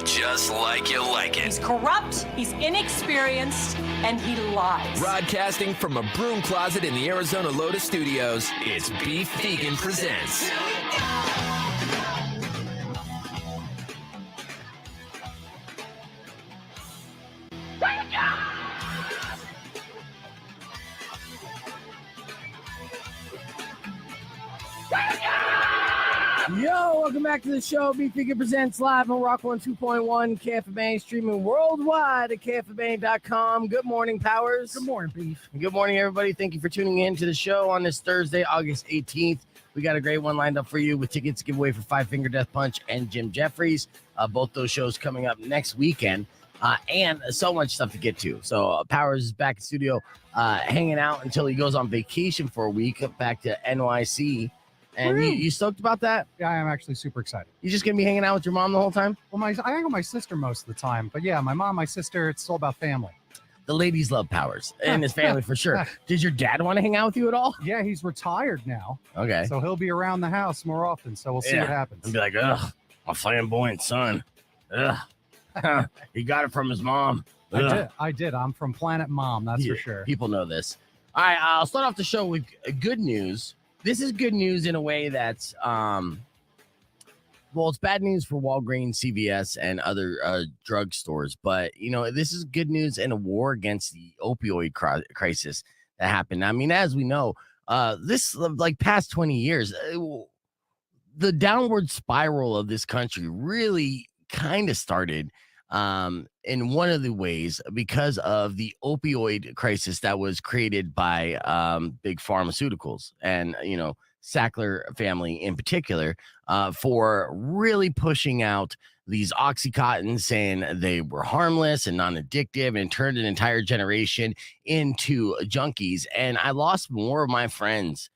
just like you like it. He's corrupt, he's inexperienced, and he lies. Broadcasting from a broom closet in the Arizona Lotus Studios, it's Beef Vegan Presents. Yo, welcome back to the show. Beef Vegan Presents live on Rock 102.1 KFMA, streaming worldwide at KFMA.com. Good morning, Powers. Good morning, Beef. Good morning, everybody. Thank you for tuning in to the show on this Thursday, August 18th. We got a great one lined up for you with tickets to give away for Five Finger Death Punch and Jim Jeffries. Both those shows coming up next weekend. And so much stuff to get to. So Powers is back in studio hanging out until he goes on vacation for a week back to NYC. And you stoked about that? Yeah, I am actually super excited. You just going to be hanging out with your mom the whole time? Well, I hang with my sister most of the time. But yeah, my mom, my sister, it's all about family. The ladies love Powers and his family for sure. Did your dad want to hang out with you at all? Yeah, he's retired now. Okay. So he'll be around the house more often. So we'll see what happens. And be like, ugh, my flamboyant son. Ugh. He got it from his mom. I did. I'm from Planet Mom, that's for sure. People know this. All right, I'll start off the show with good news. This is good news in a way that's, it's bad news for Walgreens, CVS, and other drugstores. But, this is good news in a war against the opioid crisis that happened. I mean, as we know, this, past 20 years, the downward spiral of this country really kind of started in one of the ways because of the opioid crisis that was created by big pharmaceuticals and, Sackler family in particular for really pushing out these Oxycontins, saying they were harmless and non-addictive, and turned an entire generation into junkies. And I lost more of my friends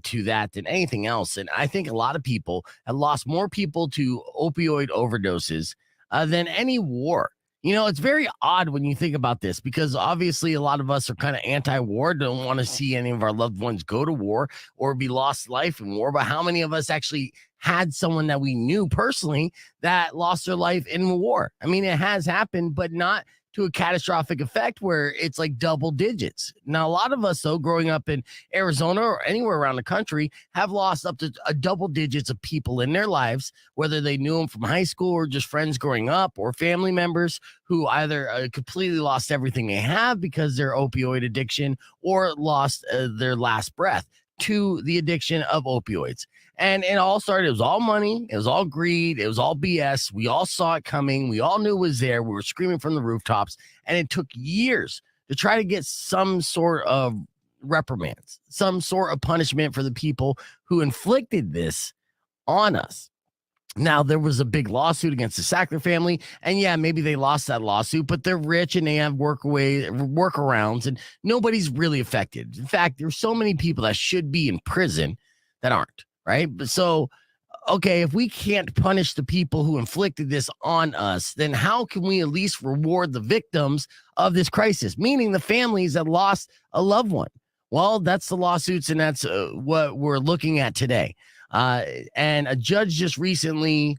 to that than anything else. And I think a lot of people have lost more people to opioid overdoses than any war. It's very odd when you think about this, because obviously a lot of us are kind of anti-war, don't want to see any of our loved ones go to war or be lost life in war. But how many of us actually had someone that we knew personally that lost their life in war? I mean, it has happened, but not to a catastrophic effect where it's like double digits. Now, a lot of us, though, growing up in Arizona or anywhere around the country, have lost up to a double digits of people in their lives, whether they knew them from high school or just friends growing up, or family members who either completely lost everything they have because of their opioid addiction, or lost their last breath to the addiction of opioids. And it all started, it was all money, it was all greed, it was all BS. We all saw it coming. We all knew it was there. We were screaming from the rooftops, and it took years to try to get some sort of reprimands, some sort of punishment for the people who inflicted this on us. Now, there was a big lawsuit against the Sackler family, and yeah, maybe they lost that lawsuit, but they're rich and they have workarounds, and nobody's really affected. In fact, there's so many people that should be in prison that aren't, right? So, okay, if we can't punish the people who inflicted this on us, then how can we at least reward the victims of this crisis, meaning the families that lost a loved one? Well, that's the lawsuits, and that's what we're looking at today. And a judge just recently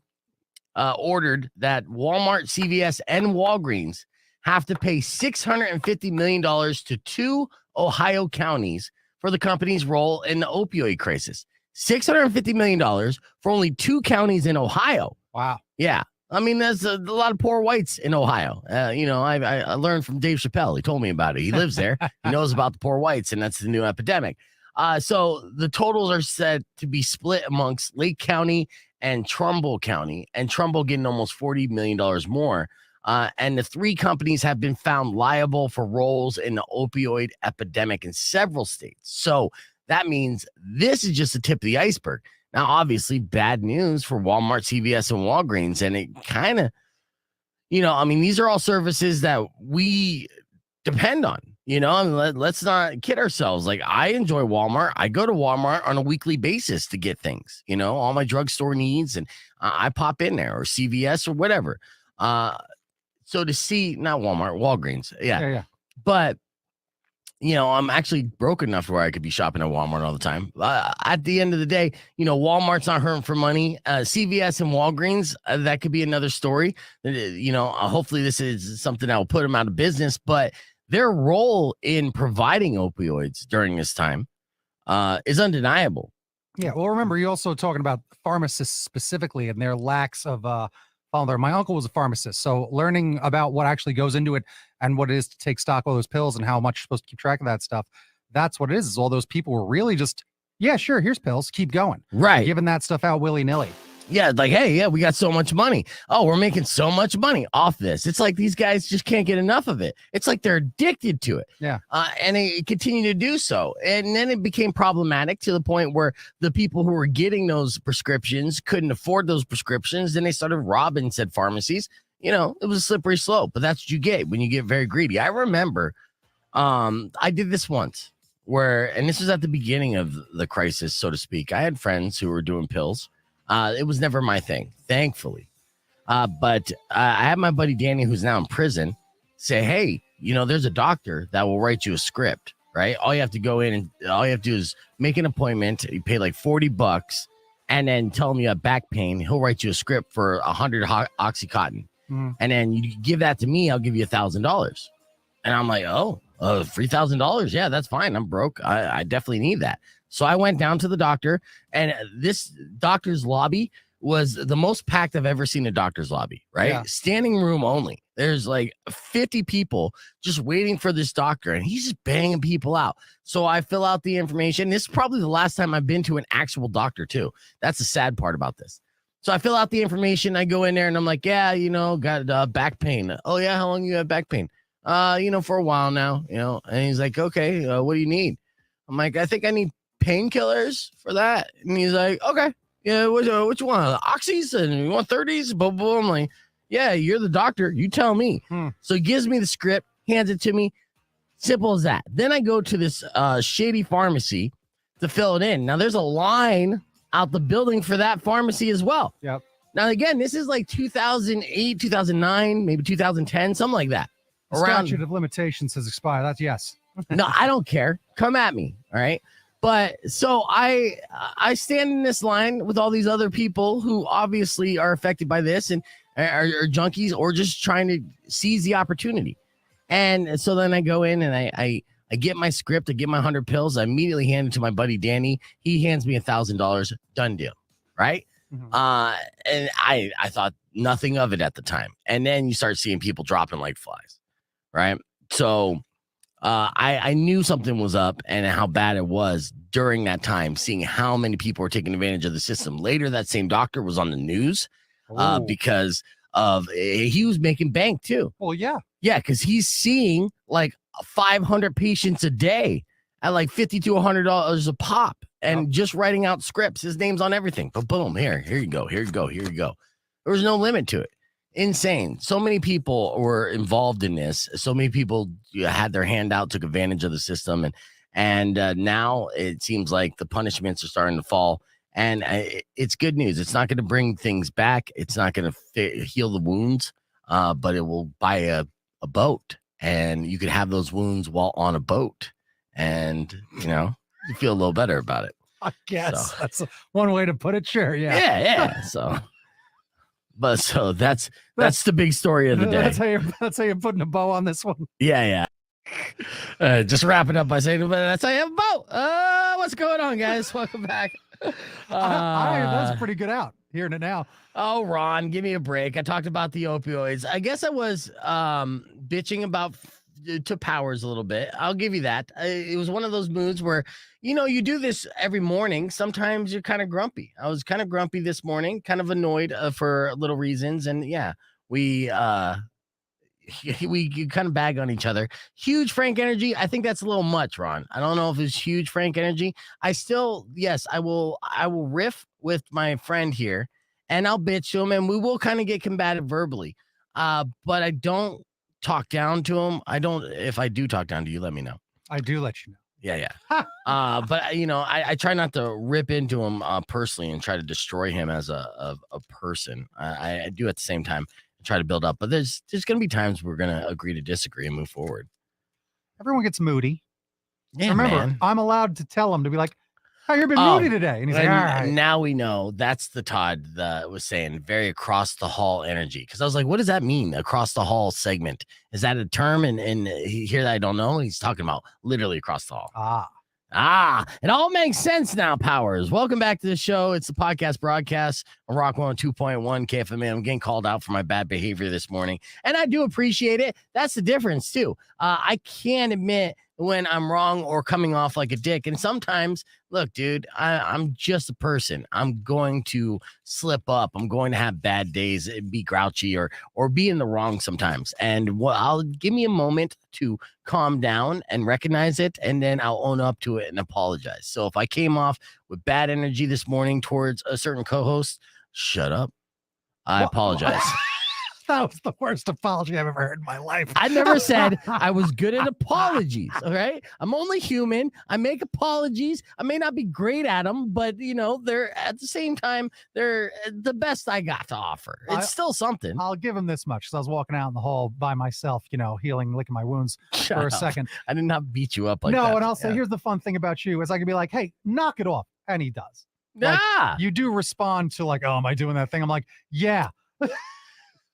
ordered that Walmart, CVS, and Walgreens have to pay $650 million to 2 Ohio counties for the company's role in the opioid crisis. $650 million for only 2 counties in Ohio. Wow. Yeah. I mean, there's a lot of poor whites in Ohio. I learned from Dave Chappelle. He told me about it. He lives there. He knows about the poor whites, and that's the new epidemic. So the totals are said to be split amongst Lake County and Trumbull County, and Trumbull getting almost $40 million more. And the 3 companies have been found liable for roles in the opioid epidemic in several states. So that means this is just the tip of the iceberg. Now, obviously, bad news for Walmart, CVS, and Walgreens. And it kind of, these are all services that we depend on. Let's not kid ourselves. Like, I enjoy Walmart. I go to Walmart on a weekly basis to get things, all my drugstore needs, and I pop in there, or CVS or whatever. So to see, not Walmart, Walgreens. Yeah. Yeah. But I'm actually broke enough where I could be shopping at Walmart all the time. At the end of the day, Walmart's not hurting for money. CVS and Walgreens, that could be another story. Hopefully this is something that will put them out of business, but their role in providing opioids during this time is undeniable. Yeah. Well, remember, you're also talking about pharmacists specifically and their lacks of follow. My uncle was a pharmacist, so learning about what actually goes into it and what it is to take stock of those pills and how much you're supposed to keep track of that stuff. That's what it is all those people were really just, yeah, sure, here's pills, keep going. Right. Giving that stuff out willy-nilly. Yeah, like, hey, yeah, we got so much money. Oh, we're making so much money off this. It's like these guys just can't get enough of it. It's like they're addicted to it. Yeah. And they continue to do so. And then it became problematic to the point where the people who were getting those prescriptions couldn't afford those prescriptions. Then they started robbing said pharmacies. It was a slippery slope, but that's what you get when you get very greedy. I remember I did this once and this was at the beginning of the crisis, so to speak. I had friends who were doing pills. It was never my thing, thankfully. But I had my buddy Danny, who's now in prison, say, hey, there's a doctor that will write you a script, right? All you have to go in and all you have to do is make an appointment. You pay like $40 and then tell him you have back pain. He'll write you a script for 100 Oxycontin. And then you give that to me, I'll give you $1,000. And I'm like, $3,000. Yeah, that's fine. I'm broke. I definitely need that. So I went down to the doctor, and this doctor's lobby was the most packed I've ever seen a doctor's lobby, right? Yeah. Standing room only. There's like 50 people just waiting for this doctor, and he's just banging people out. So I fill out the information. This is probably the last time I've been to an actual doctor, too. That's the sad part about this. So I fill out the information. I go in there, and I'm like, yeah, got back pain. Oh, yeah, how long you have back pain? For a while now, And he's like, okay, what do you need? I'm like, I think I need painkillers for that. And he's like, okay, yeah, what you want? Oxys and you want 30s? Blah, blah. I'm like, yeah, you're the doctor. You tell me. So he gives me the script, hands it to me. Simple as that. Then I go to this shady pharmacy to fill it in. Now there's a line out the building for that pharmacy as well. Yep. Now, again, this is like 2008, 2009, maybe 2010, something like that. The statute of limitations has expired. That's yes. No, I don't care. Come at me. All right. But so I stand in this line with all these other people who obviously are affected by this and are junkies or just trying to seize the opportunity. And so then I go in and I get my script, I get my 100 pills. I immediately hand it to my buddy Danny. He hands me $1,000. Done deal. Right. Mm-hmm. And I thought nothing of it at the time. And then you start seeing people dropping like flies. Right. So I knew something was up and how bad it was during that time, seeing how many people were taking advantage of the system. Later, that same doctor was on the news because of he was making bank, too. Well, yeah. Yeah, because he's seeing like 500 patients a day at like $50 to $100 a pop and just writing out scripts. His name's on everything. But boom, here you go. Here you go. Here you go. There was no limit to it. Insane. So many people were involved in this. So many people had their hand out, took advantage of the system. And now it seems like the punishments are starting to fall. And it's good news. It's not going to bring things back. It's not going to heal the wounds, but it will buy a boat. And you could have those wounds while on a boat. And, you feel a little better about it. I guess that's one way to put it. Sure. Yeah. Yeah. So. But so that's the big story of the day. That's how you're putting a bow on this one. Yeah. Just wrapping up by saying, that's how you have a bow. What's going on, guys? Welcome back. That's a pretty good out. Hearing it now. Oh, Ron, give me a break. I talked about the opioids. I guess I was bitching about to Powers a little bit. I'll give you that. It was one of those moods where, you do this every morning. Sometimes you're kind of grumpy. I was kind of grumpy this morning, kind of annoyed for little reasons. And yeah, we kind of bag on each other. Huge Frank energy. I think that's a little much, Ron. I don't know if it's huge Frank energy. I will riff with my friend here and I'll bitch to him and we will kind of get combative verbally. But I don't talk down to him. If I do talk down to you, let me know. I do let you know. Yeah. But I try not to rip into him personally and try to destroy him as a person. I do at the same time try to build up, but there's going to be times we're going to agree to disagree and move forward. Everyone gets moody. Yeah, Remember, man. I'm allowed to tell him to be like, "Oh, you've been moody today," and he's like, "All right." Now we know that's the Todd that was saying very across the hall energy. Because I was like, what does that mean? Across the hall segment, is that a term? And here that I don't know. He's talking about literally across the hall. It all makes sense now, Powers. Welcome back to the show. It's the podcast broadcast on Rock 102.1 KFMA. I'm getting called out for my bad behavior this morning, and I do appreciate it. That's the difference, too. I can admit when I'm wrong or coming off like a dick. And sometimes, look, dude, I'm just a person. I'm going to slip up. I'm going to have bad days, be grouchy or be in the wrong sometimes. And I'll give me a moment to calm down and recognize it, and then I'll own up to it and apologize. So if I came off with bad energy this morning towards a certain co-host, shut up. I apologize. That was the worst apology I've ever heard in my life. I never said I was good at apologies. All right. I'm only human. I make apologies. I may not be great at them, but they're at the same time, they're the best I got to offer. It's still something. I'll give him this much. So I was walking out in the hall by myself, healing, licking my wounds for a second. I did not beat you up like that. No, and I'll say, here's the fun thing about you is I can be like, hey, knock it off. And he does. You do respond to like, oh, am I doing that thing? I'm like, yeah.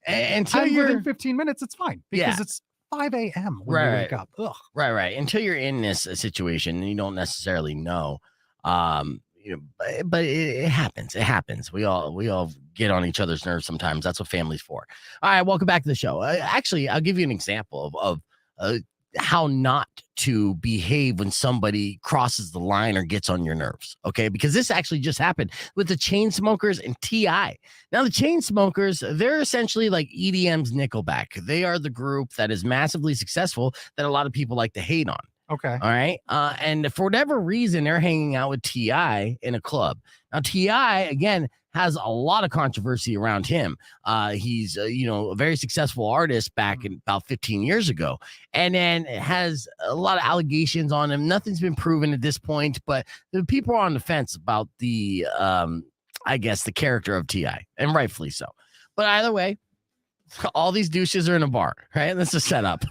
Until and you're within 15 minutes, it's fine because it's 5 a.m. when you wake up. Ugh. Right. Until you're in this situation and you don't necessarily know, but it happens. It happens. We all get on each other's nerves sometimes. That's what family's for. All right, welcome back to the show. Actually, I'll give you an example of how not to behave when somebody crosses the line or gets on your nerves. Okay, because this actually just happened with the Chainsmokers and T.I. Now, the Chainsmokers, they're essentially like EDM's Nickelback. They are the group that is massively successful that a lot of people like to hate on. Okay. All right. And for whatever reason, they're hanging out with T.I. in a club. Now, T.I., again, has a lot of controversy around him. He's, a very successful artist back in about 15 years ago, and then has a lot of allegations on him. Nothing's been proven at this point, but the people are on the fence about the, I guess, the character of T.I., and rightfully so. But either way, all these douches are in a bar, right? That's a setup.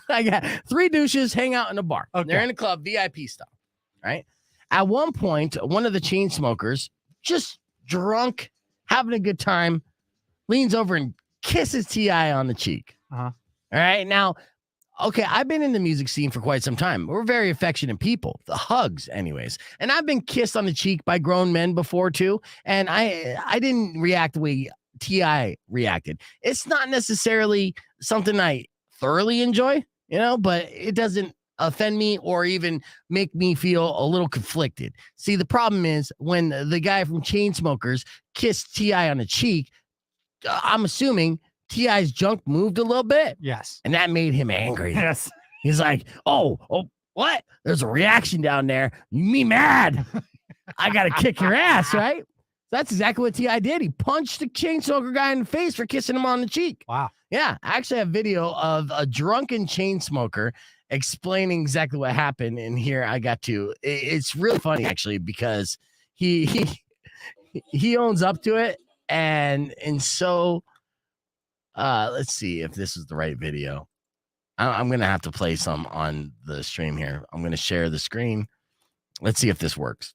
I got 3 douches hang out in a bar. Okay. They're in a club, VIP style, right? At one point, one of the Chainsmokers, just drunk, having a good time, leans over and kisses T.I. on the cheek. Uh-huh. All right. Now, okay, I've been in the music scene for quite some time. We're very affectionate people. The hugs, anyways. And I've been kissed on the cheek by grown men before, too. And I didn't react the way T.I. reacted. It's not necessarily something I thoroughly enjoy, but it doesn't offend me or even make me feel a little conflicted. See, the problem is when the guy from Chainsmokers kissed T.I. on the cheek, I'm assuming T.I.'s junk moved a little bit. Yes. And that made him angry. Yes. He's like, oh, what? There's a reaction down there. Me mad. I got to kick your ass, right? That's exactly what T.I. did. He punched the Chainsmoker guy in the face for kissing him on the cheek. Wow. Yeah. I actually have video of a drunken Chainsmoker explaining exactly what happened. And here I got to, it's really funny actually, because he owns up to it. And so, let's see if this is the right video. I'm going to have to play some on the stream here. I'm going to share the screen. Let's see if this works.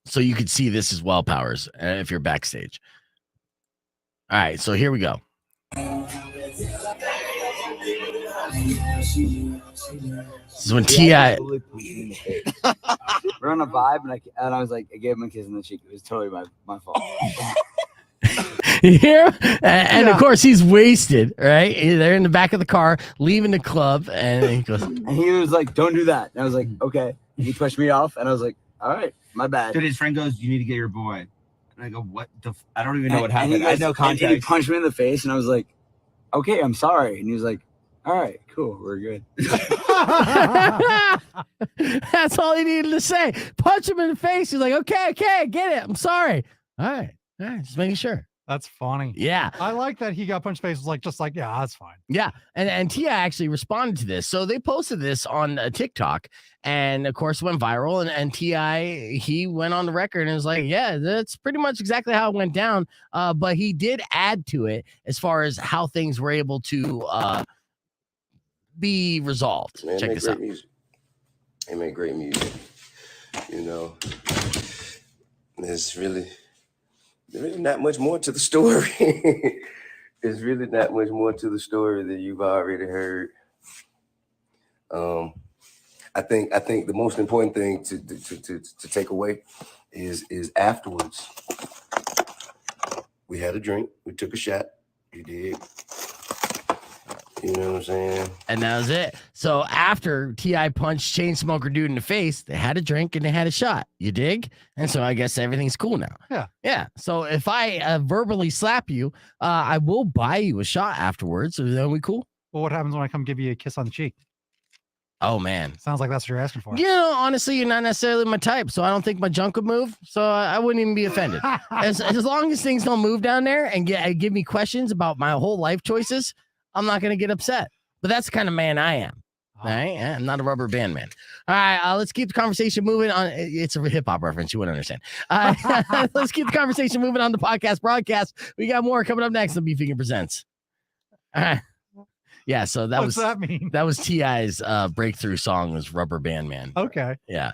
So you could see this as well, Powers, if you're backstage. All right, so here we go. This is when T.I. We're on a vibe, and I was like, I gave him a kiss on the cheek. It was totally my fault. You hear him? And of course, he's wasted, right? They're in the back of the car, leaving the club, and he goes, and he was like, don't do that. And I was like, okay. And he pushed me off, and I was like, all right, my bad. Dude, his friend goes, you need to get your boy. And I go, what the I don't even know what happened. I had no context. And he punched me in the face, and I was like, okay, I'm sorry. And he was like, all right, cool, we're good. That's all he needed to say. Punch him in the face. He's like, okay, I get it. I'm sorry. All right, just making sure. That's funny. Yeah. I like that he got punched face. Was like, just like, yeah, that's fine. Yeah. And T.I. actually responded to this. So they posted this on TikTok and of course went viral. And T.I., he went on the record and was like, yeah, that's pretty much exactly how it went down. But he did add to it as far as how things were able to be resolved. Man, check this out. Music. They make great music. You know, there's really not much more to the story. There's really not much more to the story than you've already heard. I think the most important thing to take away is afterwards. We had a drink. We took a shot. You did. You know what I'm saying? And that was it. So after T.I. punched Chainsmoker dude in the face, they had a drink and they had a shot. You dig? And so I guess everything's cool now. Yeah. Yeah. So if I verbally slap you, I will buy you a shot afterwards. Is that we cool? Well, what happens when I come give you a kiss on the cheek? Oh, man. Sounds like that's what you're asking for. You know, honestly, you're not necessarily my type, so I don't think my junk would move. So I wouldn't even be offended. as long as things don't move down there and give me questions about my whole life choices, I'm not going to get upset. But that's the kind of man I am. All right. I'm not a rubber band man. All right. Let's keep the conversation moving on. It's a hip hop reference. You wouldn't understand. Let's keep the conversation moving on the podcast broadcast. We got more coming up next on Beef Vegan Presents. All right. Yeah. So What's that mean? That was T.I.'s breakthrough song was Rubber Band Man. Okay. Yeah.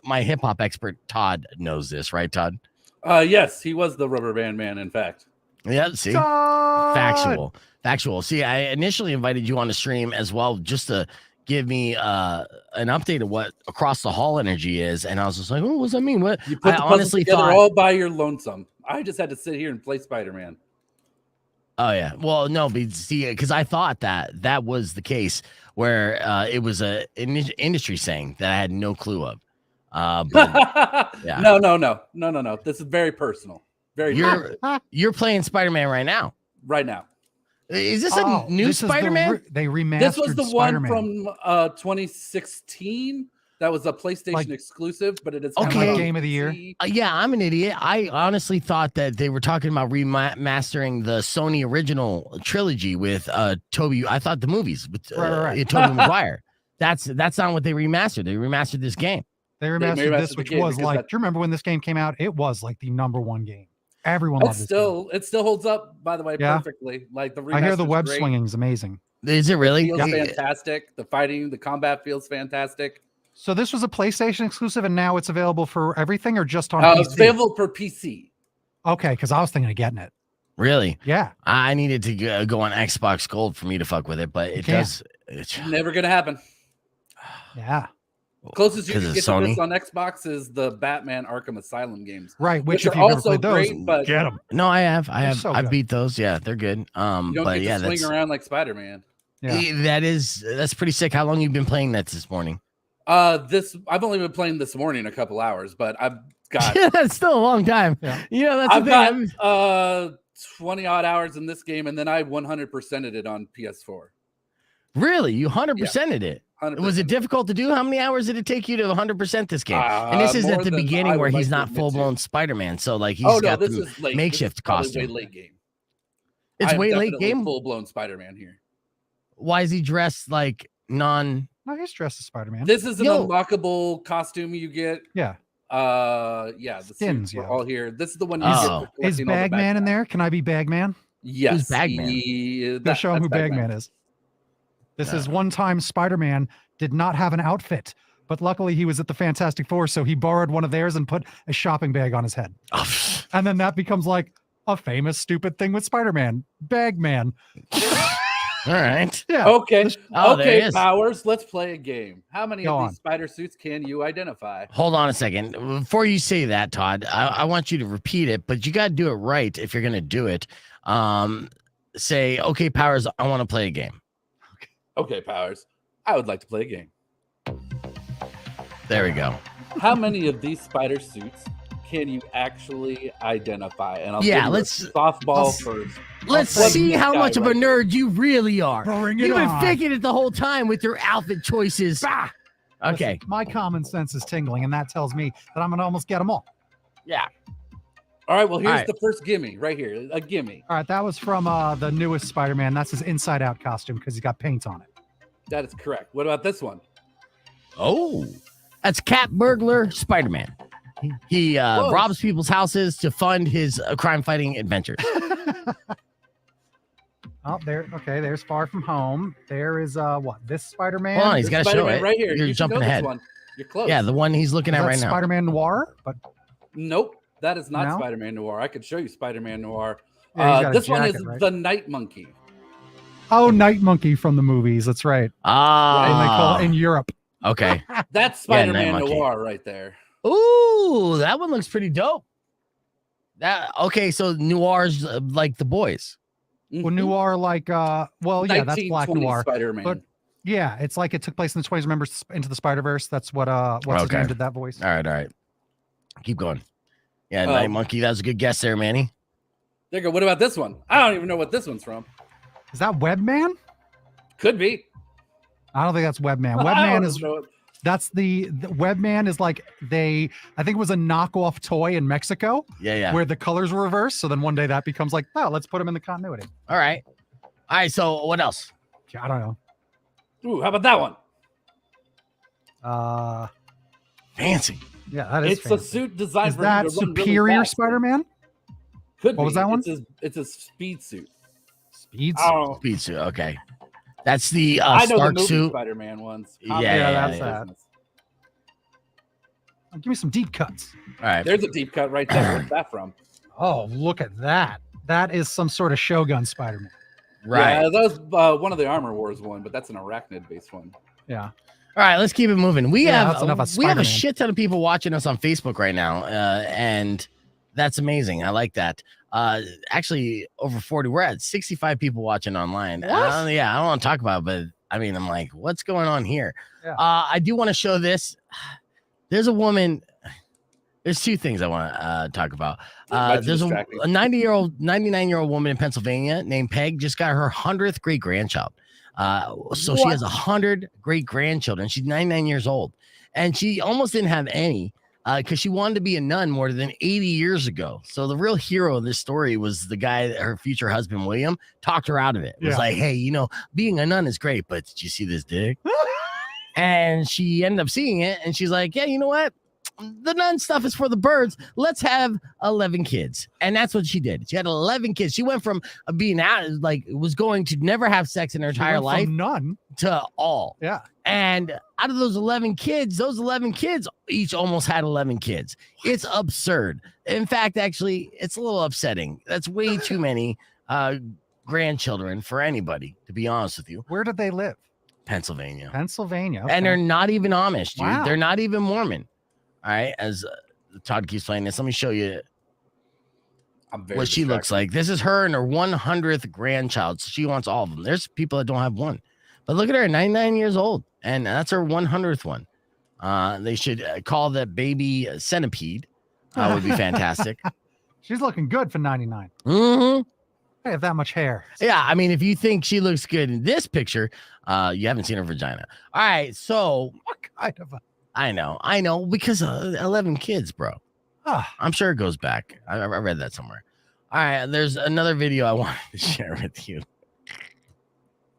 My hip hop expert, Todd, knows this, right, Todd? Yes, he was the Rubber Band Man, in fact. Yeah. See, Todd! Factual. See, I initially invited you on the stream as well, just to give me an update of what across the hall energy is, and I was just like, "Oh, what does that mean?" What You put I the honestly together thought all by your lonesome. I just had to sit here and play Spider-Man. Oh yeah. Well, no, but see, because I thought that was the case where it was an industry saying that I had no clue of. But yeah. No. This is very personal. Very personal. You're playing Spider-Man right now. Right now. Is this a new Spider-Man? They remastered. This was the Spider-Man. one from 2016. That was a PlayStation exclusive, but it is like Game of the Year. Yeah, I'm an idiot. I honestly thought that they were talking about remastering the Sony original trilogy with Toby. I thought the movies with Tobey Maguire. That's not what they remastered. They remastered this game. They remastered this, which was like. Do you remember when this game came out? It was like the #1 game. Everyone loved this game. It still holds up, by the way, perfectly. Like I hear the web swinging is amazing. Is it really? It feels fantastic. The fighting, the combat feels fantastic. So this was a PlayStation exclusive, and now it's available for everything, or just on PC? It's available for PC. Okay, because I was thinking of getting it. Really? Yeah. I needed to go on Xbox Gold for me to fuck with it, but it does. It's never gonna happen. Yeah. Closest you can get to this on Xbox is the Batman Arkham Asylum games, right? Which are also great, but get them. No, I have. So I beat those. Yeah, they're good. You don't but get to swing around like Spider-Man. Yeah. That's pretty sick. How long you been playing that this morning? I've only been playing this morning a couple hours, but I've got that's still a long time. Yeah, that's I've got 20 odd hours in this game, and then I 100%ed it on PS4. Really? You 100%ed it? 100%. Was it difficult to do? How many hours did it take you to 100% this game? And this is at the beginning where he's not full-blown Spider-Man, so like he's got the makeshift costume. Way late game. It's way late game. Full-blown Spider-Man here. Why is he dressed like non? No, he's dressed as Spider-Man. This is an unlockable costume you get. Yeah. The skins are all here. This is the one you get. Is Bagman in there? Can I be Bagman? Yes. Who's Bagman? Show him who Bagman is. This is one time Spider-Man did not have an outfit, but luckily he was at the Fantastic Four, so he borrowed one of theirs and put a shopping bag on his head. And then that becomes like a famous stupid thing with Spider-Man. Bagman. All right. Yeah. Okay. Okay, Powers, let's play a game. How many of these spider suits can you identify? Hold on a second. Before you say that, Todd, I want you to repeat it, but you got to do it right if you're going to do it. Say, okay, Powers, I want to play a game. Okay, Powers, I would like to play a game. There we go. How many of these spider suits can you actually identify? And let's softball first. Let's see how much of a nerd you really are. You've been on. faking it the whole time with your outfit choices. Okay. Listen, my common sense is tingling, and that tells me that I'm going to almost get them all. Yeah. All right, well, here's the first gimme right here. A gimme. All right, that was from the newest Spider-Man. That's his Inside Out costume because he's got paint on it. That is correct. What about this one? Oh, that's Cat Burglar Spider-Man. He robs people's houses to fund his crime-fighting adventures. Oh, there. Okay, there's Far From Home. There is this Spider-Man. Hold on, he's got to show it. Right here. You're jumping ahead. You're close. Yeah, the one he's looking Is at that right now. Spider-Man Noir, but Nope, that is not No? Spider-Man Noir. I could show you Spider-Man Noir. Yeah, he's got a This one jacket, is right? the Night Monkey. oh, Night Monkey from the movies. That's right. And they call Ah, it in Europe. okay. That's Yeah, Night Spider-Man Monkey. Noir right there. Ooh, that one looks pretty dope. Okay, so Noir's like the boys. Well, Noir, like, yeah, that's Black 1920 Noir. Spider-Man. But yeah, it's like it took place in the 20s. Remember Into the Spider-Verse? That's what what's his Okay. name did that voice. All right. Keep going. Yeah, Night Monkey. That was a good guess there, Manny. There you go. What about this one? I don't even know what this one's from. Is that Webman? Could be. I don't think that's Webman. I Webman don't is know. that's the Webman is like I think it was a knockoff toy in Mexico Yeah. where the colors were reversed. So then one day that becomes like, oh, let's put them in the continuity. All right. So what else? I don't know. Ooh, how about that one? Fancy. Yeah, that is. It's a fancy. suit designed Is for that him to run really Superior fast. Spider-Man? Could What be. was that one? It's a speed suit. Speed. I don't know. Speed suit. Okay. That's the I know Stark the movie suit. Spider-Man ones. Yeah, that's that. Give me some deep cuts. All right. There's a deep cut right there. Where's that from? Oh, look at that. That is some sort of Shogun Spider-Man. Right. Yeah, that was one of the Armor Wars one, but that's an arachnid-based one. Yeah. All right, let's keep it moving. We that's enough of have we have a Spider-Man. shit ton of people watching us on Facebook right now, and that's amazing. I like that. Actually, over 40. We're at 65 people watching online. I don't want to talk about it, but I mean, I'm like, what's going on here? Yeah. I do want to show this. There's a woman. There's two things I want to talk about. There's a 99-year-old woman in Pennsylvania named Peg just got her 100th great grandchild. So she has 100 great grandchildren. She's 99 years old, and she almost didn't have any because she wanted to be a nun more than 80 years ago. So the real hero of this story was the guy that her future husband, William, talked her out of it. It was like, hey, being a nun is great, but did you see this dick? And she ended up seeing it, and she's like, yeah, you know what? The nun stuff is for the birds. Let's have 11 kids. And that's what she did. She had 11 kids. She went from being out, was going to never have sex in her entire life none to all. Yeah. And out of those 11 kids each almost had 11 kids. It's absurd. In fact, actually, it's a little upsetting. That's way too many grandchildren for anybody, to be honest with you. Where did they live? Pennsylvania. Okay. And they're not even Amish, dude. Wow. They're not even Mormon. All right, as Todd keeps playing this, let me show you what she looks like. This is her and her 100th grandchild. So she wants all of them. There's people that don't have one, but look at her, 99 years old, and that's her 100th one. They should call that baby Centipede. Would be fantastic. She's looking good for 99. Mm-hmm. I have that much hair. Yeah, I mean, if you think she looks good in this picture, you haven't seen her vagina. All right, so What kind of a... I know, because 11 kids, bro. I'm sure it goes back. I read that somewhere. All right, there's another video I wanted to share with you.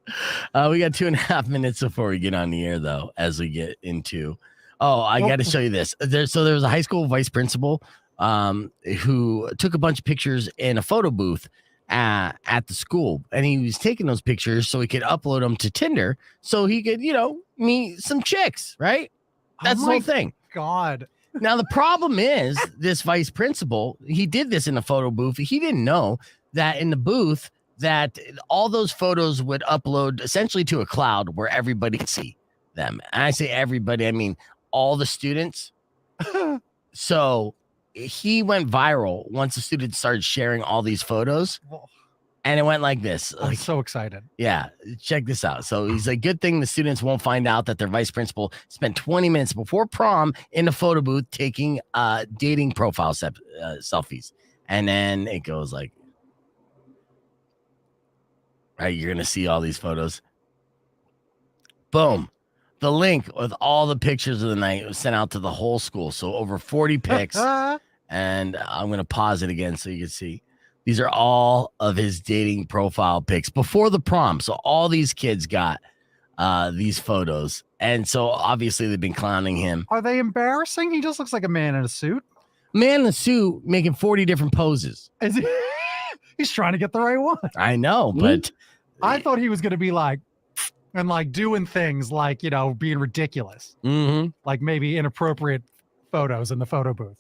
We got 2.5 minutes before we get on the air, though, as we get into... Oh, I got to show you this. There was a high school vice principal who took a bunch of pictures in a photo booth at the school, and he was taking those pictures so he could upload them to Tinder so he could, meet some chicks, right? That's the whole thing. God. Now, the problem is this vice principal, he did this in a photo booth. He didn't know that in the booth that all those photos would upload essentially to a cloud where everybody could see them. And I say everybody, I mean all the students. So he went viral once the students started sharing all these photos. And it went like this. I'm so excited. Yeah, check this out. So he's like, good thing the students won't find out that their vice principal spent 20 minutes before prom in a photo booth taking dating profile selfies. And then it goes like, right, you're going to see all these photos. Boom. The link with all the pictures of the night was sent out to the whole school. So over 40 pics. And I'm going to pause it again so you can see. These are all of his dating profile pics before the prom. So all these kids got these photos. And so obviously they've been clowning him. Are they embarrassing? He just looks like a man in a suit. Man in a suit making 40 different poses. He's trying to get the right one. I know, but I thought he was going to be like, and like doing things like, being ridiculous, like maybe inappropriate photos in the photo booth.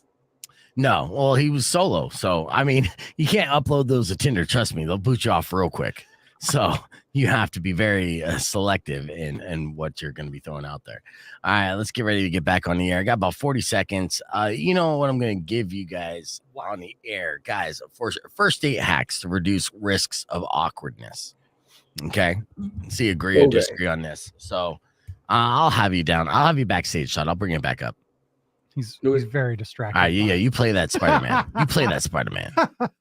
No, well, he was solo. So, I mean, you can't upload those to Tinder. Trust me, they'll boot you off real quick. So you have to be very selective in what you're going to be throwing out there. All right, let's get ready to get back on the air. I got about 40 seconds. You know what I'm going to give you guys on the air, guys, first date hacks to reduce risks of awkwardness. Okay. See, agree or disagree on this. So I'll have you down. I'll have you backstage, Sean. I'll bring it back up. He's very distracted. All right, yeah, you play that Spider-Man. You play that Spider-Man.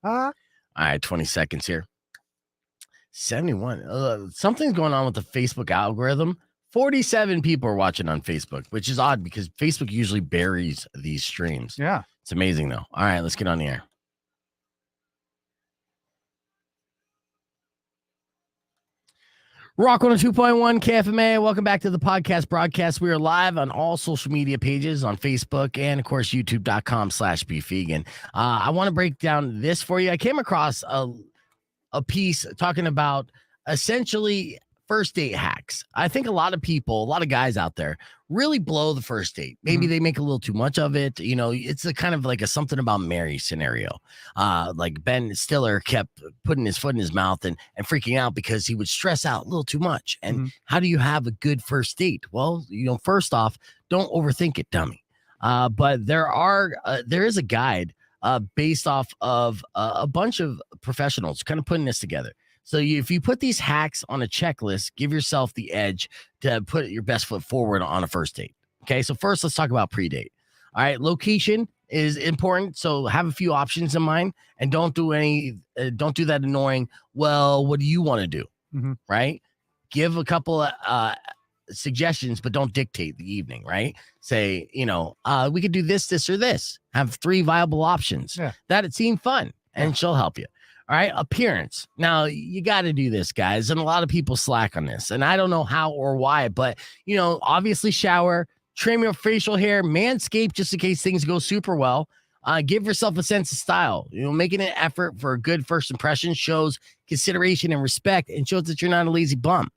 All right, 20 seconds here. 71. Something's going on with the Facebook algorithm. 47 people are watching on Facebook, which is odd because Facebook usually buries these streams. Yeah. It's amazing, though. All right, let's get on the air. Rock 102.1 KFMA. Welcome back to the podcast broadcast. We are live on all social media pages on Facebook and, of course, youtube.com/BeFegan. I want to break down this for you. I came across a piece talking about essentially first date hacks. I think a lot of guys out there really blow the first date. Maybe they make a little too much of it. It's a kind of like a something about Mary scenario. Like Ben Stiller kept putting his foot in his mouth and freaking out because he would stress out a little too much. And how do you have a good first date? Well, first off, don't overthink it, dummy. But there is a guide based off of a bunch of professionals kind of putting this together. So if you put these hacks on a checklist, give yourself the edge to put your best foot forward on a first date. Okay, so first let's talk about pre-date. All right, location is important. So have a few options in mind and don't do that annoying, well, what do you want to do? Right? Give a couple suggestions, but don't dictate the evening, right? Say, we could do this, this, or this. Have 3 viable options. Yeah. That it seemed fun and she'll help you. All right, appearance. Now, you got to do this, guys. And a lot of people slack on this. And I don't know how or why, but, obviously shower, trim your facial hair, manscape just in case things go super well. Give yourself a sense of style. Making an effort for a good first impression shows consideration and respect and shows that you're not a lazy bum,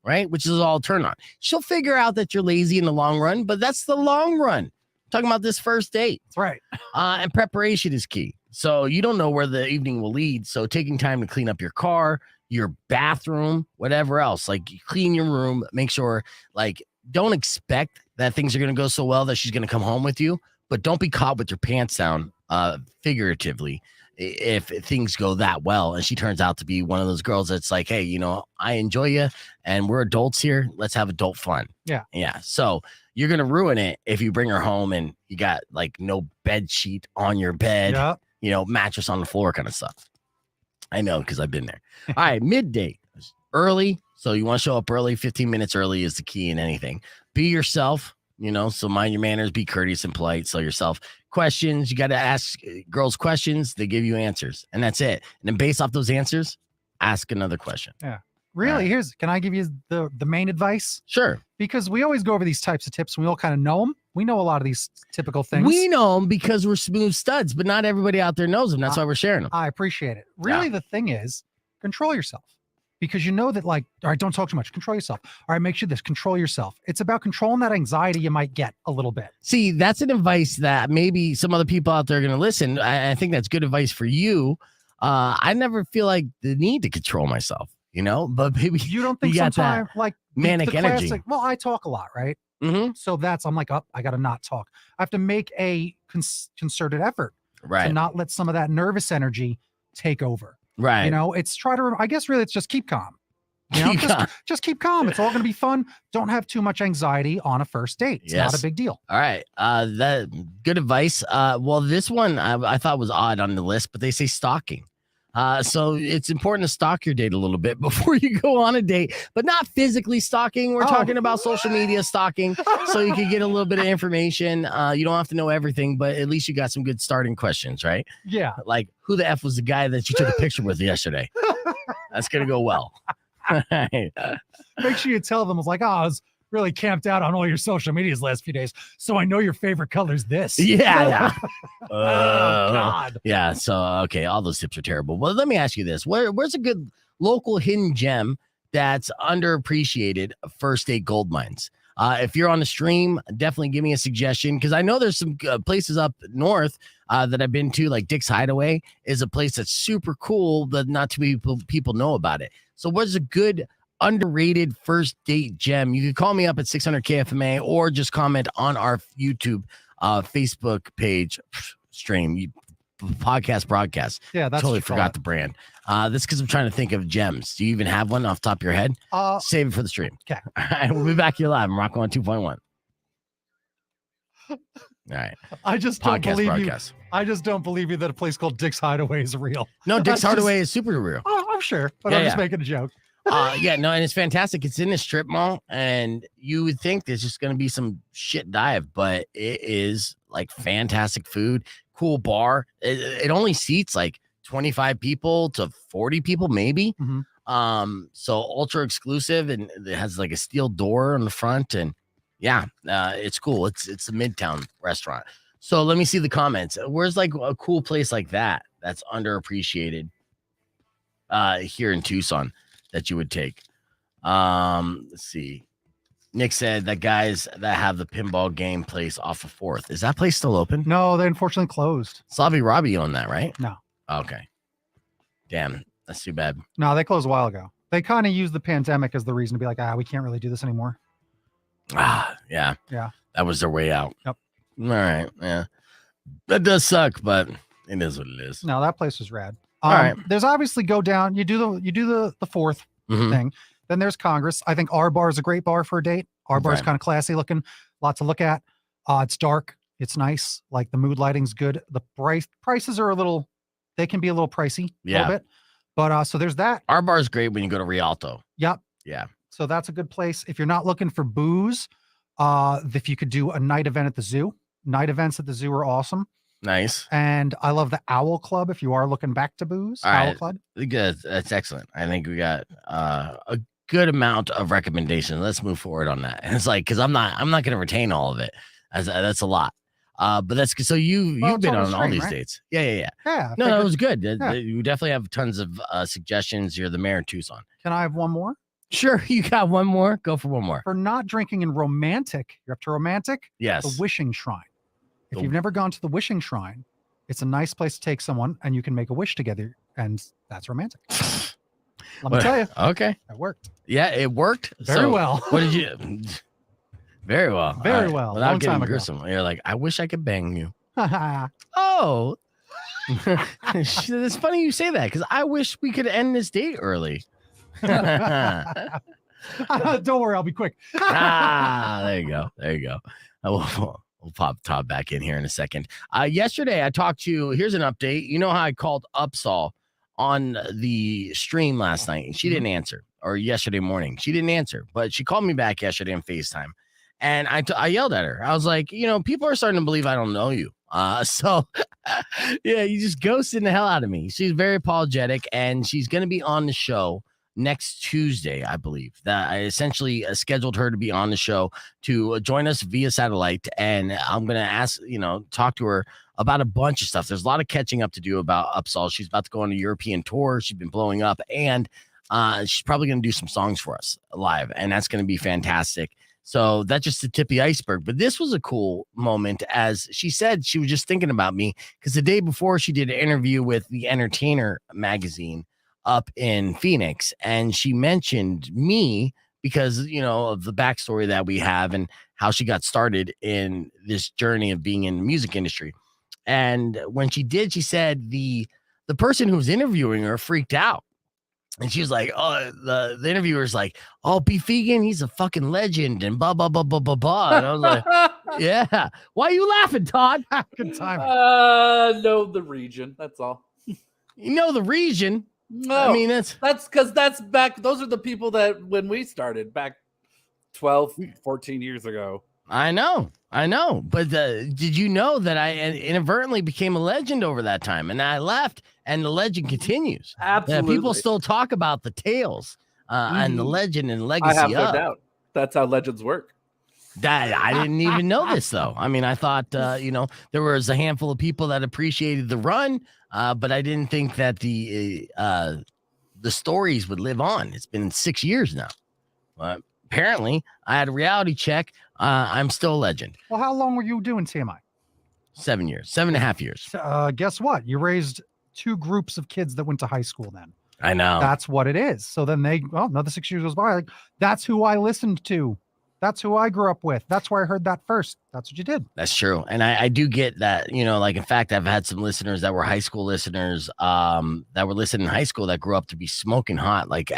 right? Which is all turn on. She'll figure out that you're lazy in the long run, but that's the long run. I'm talking about this first date. That's right. And preparation is key. So you don't know where the evening will lead. So taking time to clean up your car, your bathroom, whatever else, like clean your room, make sure, don't expect that things are going to go so well that she's going to come home with you, but don't be caught with your pants down figuratively if things go that well. And she turns out to be one of those girls that's like, hey, I enjoy you and we're adults here. Let's have adult fun. Yeah. Yeah. So you're going to ruin it if you bring her home and you got no bed sheet on your bed. Yeah. Mattress on the floor kind of stuff. I know because I've been there. All right, midday, early. So you want to show up early. 15 minutes early is the key in anything. Be yourself, so mind your manners, be courteous and polite. So yourself. Questions, you got to ask girls questions. They give you answers and that's it. And then based off those answers, ask another question. Yeah. Really? Right. Can I give you the main advice? Sure. Because we always go over these types of tips and we all kind of know them. We know a lot of these typical things. We know them because we're smooth studs, but not everybody out there knows them. That's why we're sharing them. I appreciate it. Really, The thing is, control yourself. Because that all right, don't talk too much. Control yourself. All right, make sure control yourself. It's about controlling that anxiety you might get a little bit. See, that's an advice that maybe some other people out there are going to listen. I think that's good advice for you. I never feel like the need to control myself, but maybe you don't think sometimes manic energy. Classic, well, I talk a lot, right? So I'm like, I got to not talk. I have to make a concerted effort to not let some of that nervous energy take over. Right. It's I guess really it's just keep calm. Just keep calm. It's all going to be fun. Don't have too much anxiety on a first date. It's not a big deal. All right. That good advice. Well, this one I thought was odd on the list, but they say stalking. So it's important to stalk your date a little bit before you go on a date, but not physically stalking. We're talking about social media stalking, so you can get a little bit of information. You don't have to know everything, but at least you got some good starting questions, right? Yeah. Like, who the F was the guy that you took a picture with yesterday? That's going to go well. Make sure you tell them, I was really camped out on all your social medias last few days, so I know your favorite color is this. Yeah. Oh, God. Yeah. So, okay. All those tips are terrible. Well, let me ask you this. Where's a good local hidden gem that's underappreciated, first date gold mines. If you're on the stream, definitely give me a suggestion because I know there's some places up north that I've been to, like Dick's Hideaway is a place that's super cool, but not too many people know about it. So what's a good underrated first date gem? You can call me up at 600 KFMA or just comment on our YouTube Facebook page stream. Podcast broadcast. Yeah, that's totally forgot the brand. This because I'm trying to think of gems. Do you even have one off the top of your head? Save it for the stream. Okay. All right, we'll be back here live. I'm rocking on 2.1. All right. I just don't believe you. I just don't believe you that a place called Dick's Hideaway is real. No, Dick's Hideaway is super real. Oh, I'm sure, but I'm just making a joke. Yeah, no, and it's fantastic. It's in a strip mall, and you would think there's just going to be some shit dive, but it is like fantastic food, cool bar. It only seats like 25 people to 40 people, maybe. Mm-hmm. So ultra exclusive, and it has like a steel door on the front, and yeah, it's cool. It's a Midtown restaurant. So let me see the comments. Where's like a cool place like that that's underappreciated here in Tucson that you would take? Let's see. Nick said that guys that have the pinball game place off of 4th. Is that place still open? No, they unfortunately closed. Slavi Robbie owned that, right? No. Okay. Damn, that's too bad. No, they closed a while ago. They kind of used the pandemic as the reason to be like, we can't really do this anymore. Yeah. Yeah. That was their way out. Yep. All right. Yeah. That does suck, but it is what it is. No, that place was rad. All right. There's obviously go down. You do the 4th thing. Then there's Congress. I think our bar is a great bar for a date. Our bar is kind of classy looking, lot to look at. It's dark. It's nice. Like the mood lighting's good. The prices are they can be a little pricey a little bit. But so there's that. Our bar is great when you go to Rialto. Yep. Yeah. So that's a good place. If you're not looking for booze, if you could do a night event at the zoo. Night events at the zoo are awesome. Nice. And I love the Owl Club if you are looking back to booze. All Owl right. Club. Good. That's excellent. I think we got a good amount of recommendations. Let's move forward on that. And it's like, because I'm not going to retain all of it. That's a lot. But that's so you've been on all these dates. Yeah. No, that was good. Yeah. You definitely have tons of suggestions. You're the mayor of Tucson. Can I have one more? Sure, you got one more. Go for one more. For not drinking in romantic, you're up to romantic. Yes. The Wishing Shrine. If you've never gone to the Wishing Shrine, it's a nice place to take someone and you can make a wish together, and that's romantic. Let me tell you. Okay. It worked. Yeah, it worked. Very well. What did you? Very well. Very well. Without Long getting time ago. gruesome. You're like, I wish I could bang you. Oh. It's funny you say that because I wish we could end this date early. Don't worry, I'll be quick. There you go. We'll pop Todd back in here in a second. Yesterday, I talked to, here's an update. You know how I called Upsall on the stream last night? She didn't answer, or yesterday morning. She didn't answer, but she called me back yesterday on FaceTime. And I yelled at her. I was like, people are starting to believe I don't know you. So yeah, you just ghosted the hell out of me. She's very apologetic, and she's going to be on the show next Tuesday, I believe. That I essentially scheduled her to be on the show to join us via satellite, and I'm going to talk to her about a bunch of stuff. There's a lot of catching up to do about Upsall. She's about to go on a European tour. She's been blowing up, and she's probably going to do some songs for us live, and that's going to be fantastic. So that's just the tip of the iceberg. But this was a cool moment, as she said she was just thinking about me because the day before she did an interview with the Entertainer magazine up in Phoenix, and she mentioned me because, of the backstory that we have and how she got started in this journey of being in the music industry. And when she did, she said the person who was interviewing her freaked out. And she was like, oh, the interviewer's like, oh, B. Fegan, he's a fucking legend and blah, blah, blah, blah, blah, blah. And I was like, yeah. Why are you laughing, Todd? Good time. Know the region. That's all. You know the region. No, I mean, that's because that's back. Those are the people that when we started back 12, 14 years ago. I know. But did you know that I inadvertently became a legend over that time? And I left, and the legend continues. Absolutely. People still talk about the tales and the legend and legacy. I have no doubt. That's how legends work. I didn't even know this, though. I mean, I thought, there was a handful of people that appreciated the run, but I didn't think that the the stories would live on. It's been 6 years now. Apparently, I had a reality check. I'm still a legend. Well, how long were you doing TMI? 7 years, 7.5 years. Guess what? You raised 2 groups of kids that went to high school then. I know. That's what it is. So then another 6 years goes by. Like, that's who I listened to. That's who I grew up with. That's where I heard that first. That's what you did. That's true. And I do get that, like, in fact, I've had some listeners that were high school listeners that were listening in high school that grew up to be smoking hot. Like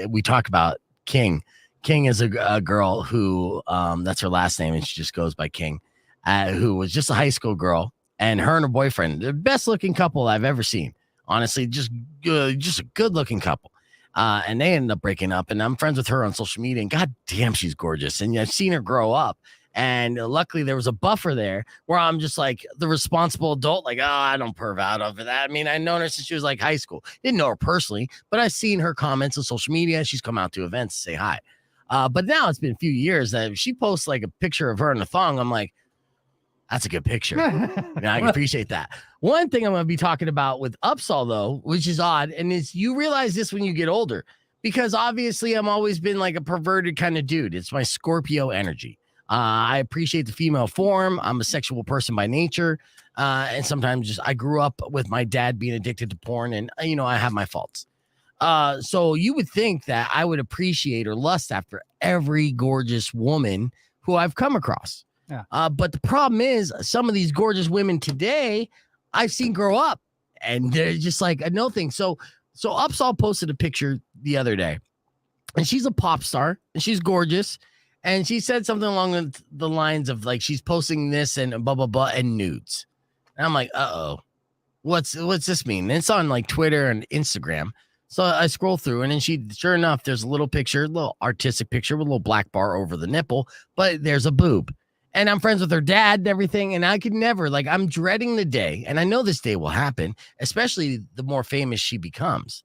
we talk about King. King is a girl who, that's her last name, and she just goes by King, who was just a high school girl, and her and her boyfriend, the best looking couple I've ever seen. Honestly, just a good looking couple. And they ended up breaking up, and I'm friends with her on social media, and god damn, she's gorgeous. And I've seen her grow up. And luckily there was a buffer there where I'm just like the responsible adult, like, I don't perv out over that. I mean, I've known her since she was like high school. Didn't know her personally, but I've seen her comments on social media. She's come out to events to say hi. But now it's been a few years that if she posts like a picture of her in a thong, I'm like, that's a good picture. And I can appreciate that. One thing I'm going to be talking about with Upsall, though, which is odd, and is you realize this when you get older, because obviously I'm always been like a perverted kind of dude. It's my Scorpio energy. I appreciate the female form. I'm a sexual person by nature. And sometimes I grew up with my dad being addicted to porn, and, I have my faults. So you would think that I would appreciate or lust after every gorgeous woman who I've come across. Yeah. But the problem is some of these gorgeous women today I've seen grow up, and they're just like a no thing. So Upsall posted a picture the other day, and she's a pop star, and she's gorgeous. And she said something along the lines of like, she's posting this and blah, blah, blah, and nudes. And I'm like, what's this mean? And it's on like Twitter and Instagram. So I scroll through, and then sure enough, there's a little picture, a little artistic picture with a little black bar over the nipple, but there's a boob. And I'm friends with her dad and everything. And I could never, like, I'm dreading the day. And I know this day will happen, especially the more famous she becomes.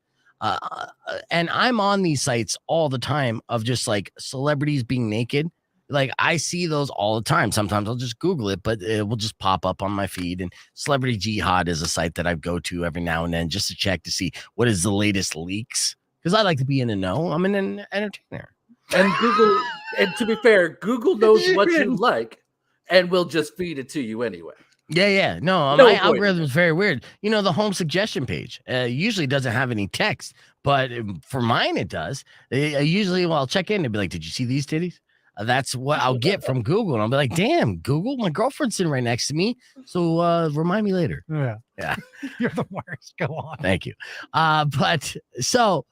And I'm on these sites all the time of just like celebrities being naked. Like I see those all the time. Sometimes I'll just Google it, but it will just pop up on my feed. And Celebrity Jihad is a site that I go to every now and then just to check to see what is the latest leaks. Because I like to be in the know. I'm an entertainer. And Google, and to be fair, Google knows what you like and will just feed it to you anyway. Yeah. No, my algorithm is very weird. The home suggestion page usually doesn't have any text, but for mine, it does. Usually, I'll check in and be like, did you see these titties? That's what I'll get from Google. And I'll be like, damn, Google, my girlfriend's sitting right next to me. So remind me later. Yeah. You're the worst. Go on. Thank you. But so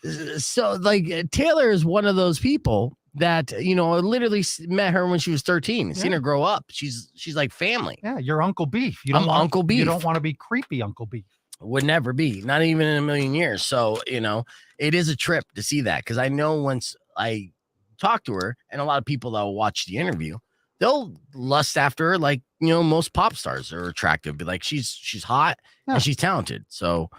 like Taylor is one of those people that, I literally met her when she was 13, seen her grow up. She's like family. Yeah. You're Uncle Beef. I'm Uncle Beef. You don't want to be creepy Uncle Beef. Would never be, not even in a million years. So, it is a trip to see that. Cause I know once I talk to her, and a lot of people that will watch the interview, they'll lust after her. Like, most pop stars are attractive, but like, she's hot and she's talented. So,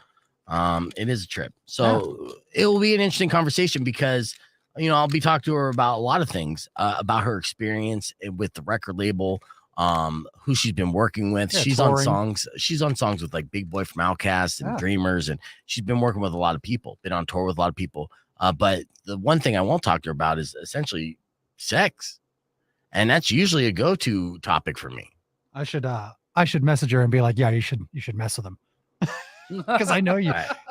it is a trip. So it will be an interesting conversation because, I'll be talking to her about a lot of things, about her experience with the record label, who she's been working with. She's touring. She's on songs with like Big Boy from Outkast and Dreamers, and she's been working with a lot of people, been on tour with a lot of people. But the one thing I won't talk to her about is essentially sex. And that's usually a go-to topic for me. I should message her and be like, yeah, you should mess with him. Because I know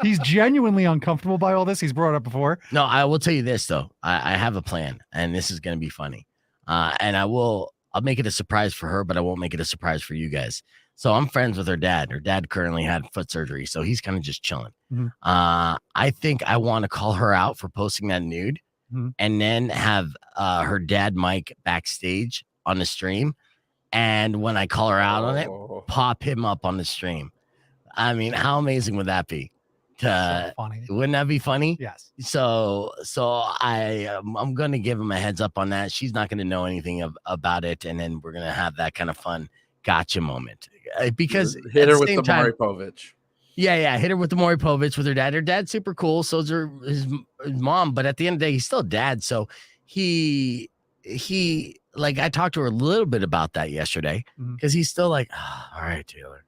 he's genuinely uncomfortable by all this. He's brought it up before. No, I will tell you this though. I have a plan, and this is going to be funny. And I'll make it a surprise for her, but I won't make it a surprise for you guys. So I'm friends with her dad. Her dad currently had foot surgery, so he's kind of just chilling. Mm-hmm. I think I want to call her out for posting that nude, and then have her dad mic backstage on the stream. And when I call her out on it, pop him up on the stream. I mean, how amazing would that be? So funny. Wouldn't that be funny? Yes. So I'm gonna give him a heads up on that. She's not gonna know anything about it, and then we're gonna have that kind of fun gotcha moment. Because hit her with the Maury Povich. Yeah, hit her with the Maury Povich with her dad. Her dad's super cool. So's his mom, but at the end of the day, he's still dad. So he like, I talked to her a little bit about that yesterday, because he's still like, all right, Taylor,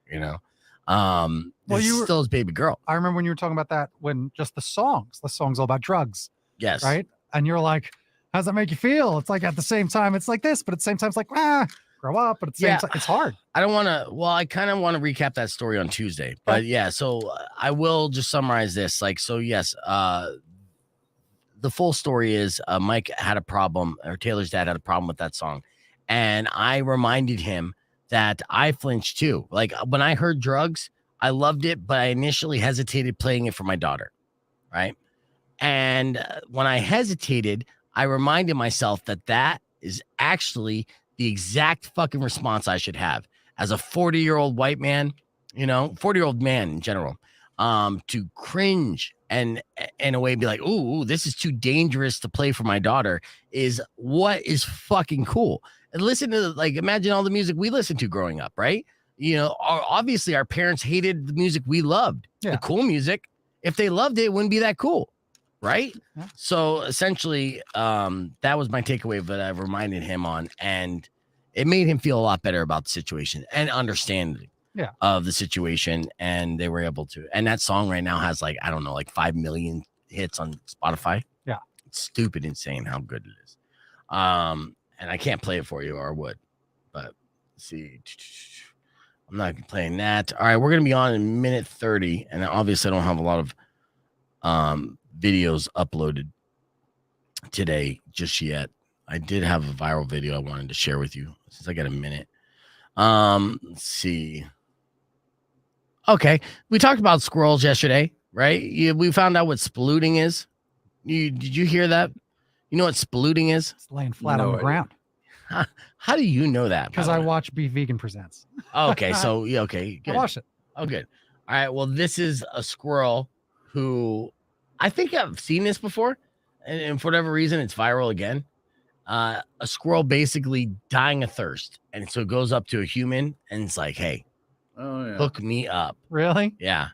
Well, it's you were- still his baby girl. I remember when you were talking about that when just the songs all about drugs, Yes. right? And you're like, how does that make you feel? It's like at the same time, it's like this, but at the same time, it's like, grow up. But at the same time, it's hard. I don't want to. Well, I kind of want to recap that story on Tuesday, but yeah. So I will just summarize this. Like, so yes, the full story is Mike had a problem, or Taylor's dad had a problem with that song, and I reminded him that I flinched too. Like when I heard drugs, I loved it, but I initially hesitated playing it for my daughter, right? And when I hesitated, I reminded myself that that is actually the exact fucking response I should have as a 40-year-old white man, 40-year-old man in general, to cringe and in a way be like, ooh, this is too dangerous to play for my daughter is what is fucking cool. And listen to, like, imagine all the music we listened to growing up, right? Obviously our parents hated the music we loved, the cool music. If they loved it, it wouldn't be that cool. Right. Yeah. So essentially, that was my takeaway that I reminded him on, and it made him feel a lot better about the situation and understanding of the situation. And they were able to. And that song right now has like 5 million hits on Spotify. Yeah. It's stupid insane how good it is. And I can't play it for you, or I would. But let's see. I'm not playing that. All right, we're gonna be on in minute 30, and obviously I don't have a lot of videos uploaded today just yet. I did have a viral video I wanted to share with you since I got a minute. Let's see. Okay, we talked about squirrels yesterday, right? We found out what splooting is. Did you hear that? You know what splooting is? It's laying flat on the ground. How do you know that? Because I watch Be Vegan Presents. Okay, so yeah, okay, good. I watched it. Oh, good. All right, well, this is a squirrel who I think I've seen this before, and for whatever reason, it's viral again. A squirrel basically dying of thirst, and so it goes up to a human, and it's like, "Hey, hook me up." Really? Yeah.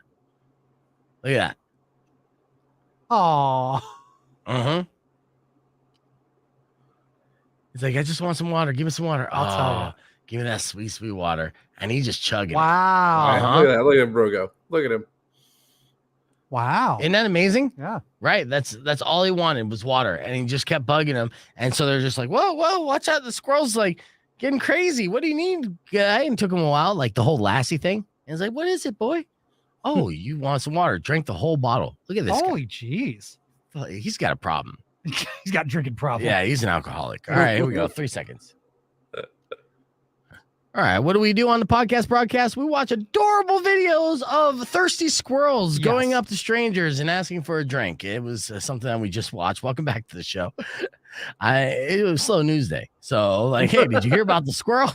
Look at that. Oh. He's like, "I just want some water. Give me some water." I'll tell you. Give me that sweet, sweet water, and he's just chugging. Wow. Look at that. Look at him, bro. Go. Look at him. Wow. Isn't that amazing? Yeah. Right. That's all he wanted was water. And he just kept bugging him. And so they're just like, whoa, watch out. The squirrel's like getting crazy. What do you need, guy? And it took him a while, like the whole Lassie thing. And he's like, what is it, boy? Oh, you want some water? Drink the whole bottle. Look at this. Holy jeez. He's got a problem. He's got a drinking problem. Yeah, he's an alcoholic. All right, here we go. 3 seconds. All right, what do we do on the podcast broadcast? We watch adorable videos of thirsty squirrels going up to strangers and asking for a drink. It was something that we just watched. Welcome back to the show. It was slow news day. So like, hey, did you hear about the squirrel?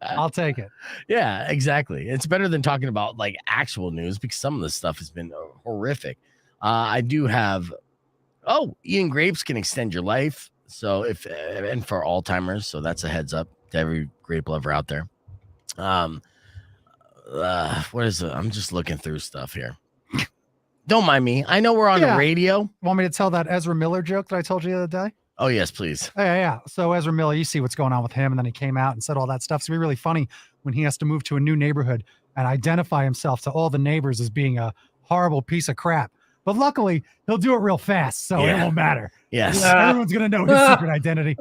I'll take it. Yeah, exactly. It's better than talking about like actual news because some of this stuff has been horrific. I do have, eating grapes can extend your life. So and for Alzheimer's, so that's a heads up to every grape lover out there. What is it? I'm just looking through stuff here. Don't mind me. I know we're on the radio. Want me to tell that Ezra Miller joke that I told you the other day? Oh, yes, please. Yeah. So Ezra Miller, you see what's going on with him. And then he came out and said all that stuff. It's going to be really funny when he has to move to a new neighborhood and identify himself to all the neighbors as being a horrible piece of crap. But luckily, he'll do it real fast, so it won't matter. Yes. Everyone's going to know his secret identity.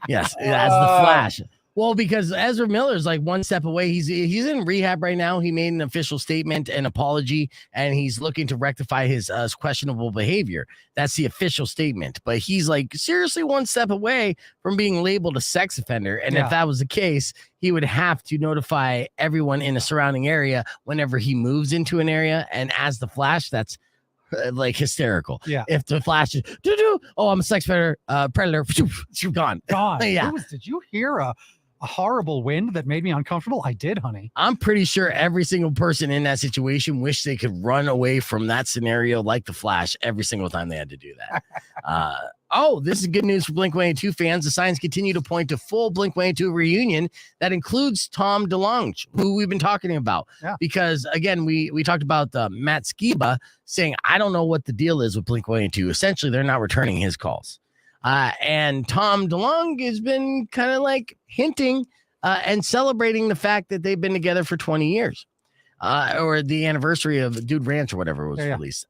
Yes, as the Flash. Well, because Ezra Miller's like one step away. He's in rehab right now. He made an official statement, an apology, and he's looking to rectify his questionable behavior. That's the official statement. But he's like seriously one step away from being labeled a sex offender. And if that was the case, he would have to notify everyone in the surrounding area whenever he moves into an area. And as the Flash, that's like hysterical. Yeah. If the Flash is, I'm a sex predator, gone. Yeah. Did you hear a horrible wind that made me uncomfortable? I did, honey. I'm pretty sure every single person in that situation wished they could run away from that scenario like the Flash every single time they had to do that. This is good news for Blink-182 fans. The signs continue to point to full Blink-182 reunion that includes Tom DeLonge, who we've been talking about. Yeah. Because, again, we talked about Matt Skiba saying, I don't know what the deal is with Blink-182. Essentially, they're not returning his calls. And Tom DeLonge has been kind of like hinting and celebrating the fact that they've been together for 20 years. Or the anniversary of Dude Ranch or whatever was released.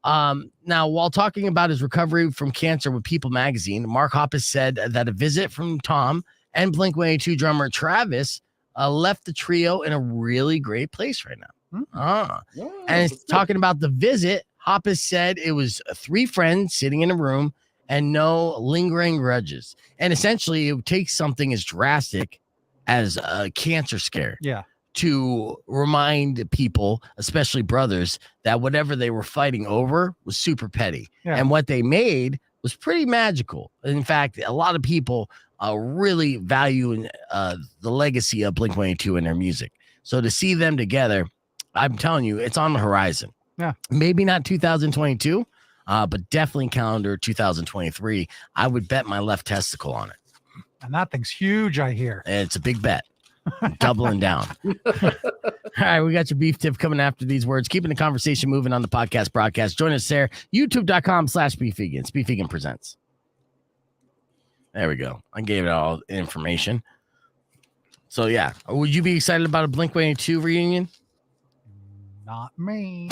Now, while talking about his recovery from cancer with People magazine, Mark Hoppus said that a visit from Tom and Blink-182 drummer Travis left the trio in a really great place right now. And talking about the visit, Hoppus said it was 3 friends sitting in a room and no lingering grudges. And essentially, it would take something as drastic as a cancer scare. Yeah. To remind people, especially brothers, that whatever they were fighting over was super petty. Yeah. And what they made was pretty magical. In fact, a lot of people really value the legacy of Blink-182 in their music. So to see them together, I'm telling you, it's on the horizon. Yeah. Maybe not 2022, but definitely calendar 2023. I would bet my left testicle on it. And that thing's huge, I hear. It's a big bet. Doubling down. All right, we got your beef tip coming after these words. Keeping the conversation moving on the podcast broadcast. Join us there. YouTube.com/BeefVegan. BeefVegan presents. There we go. I gave it all information. So yeah, would you be excited about a Blink-182 reunion? Not me.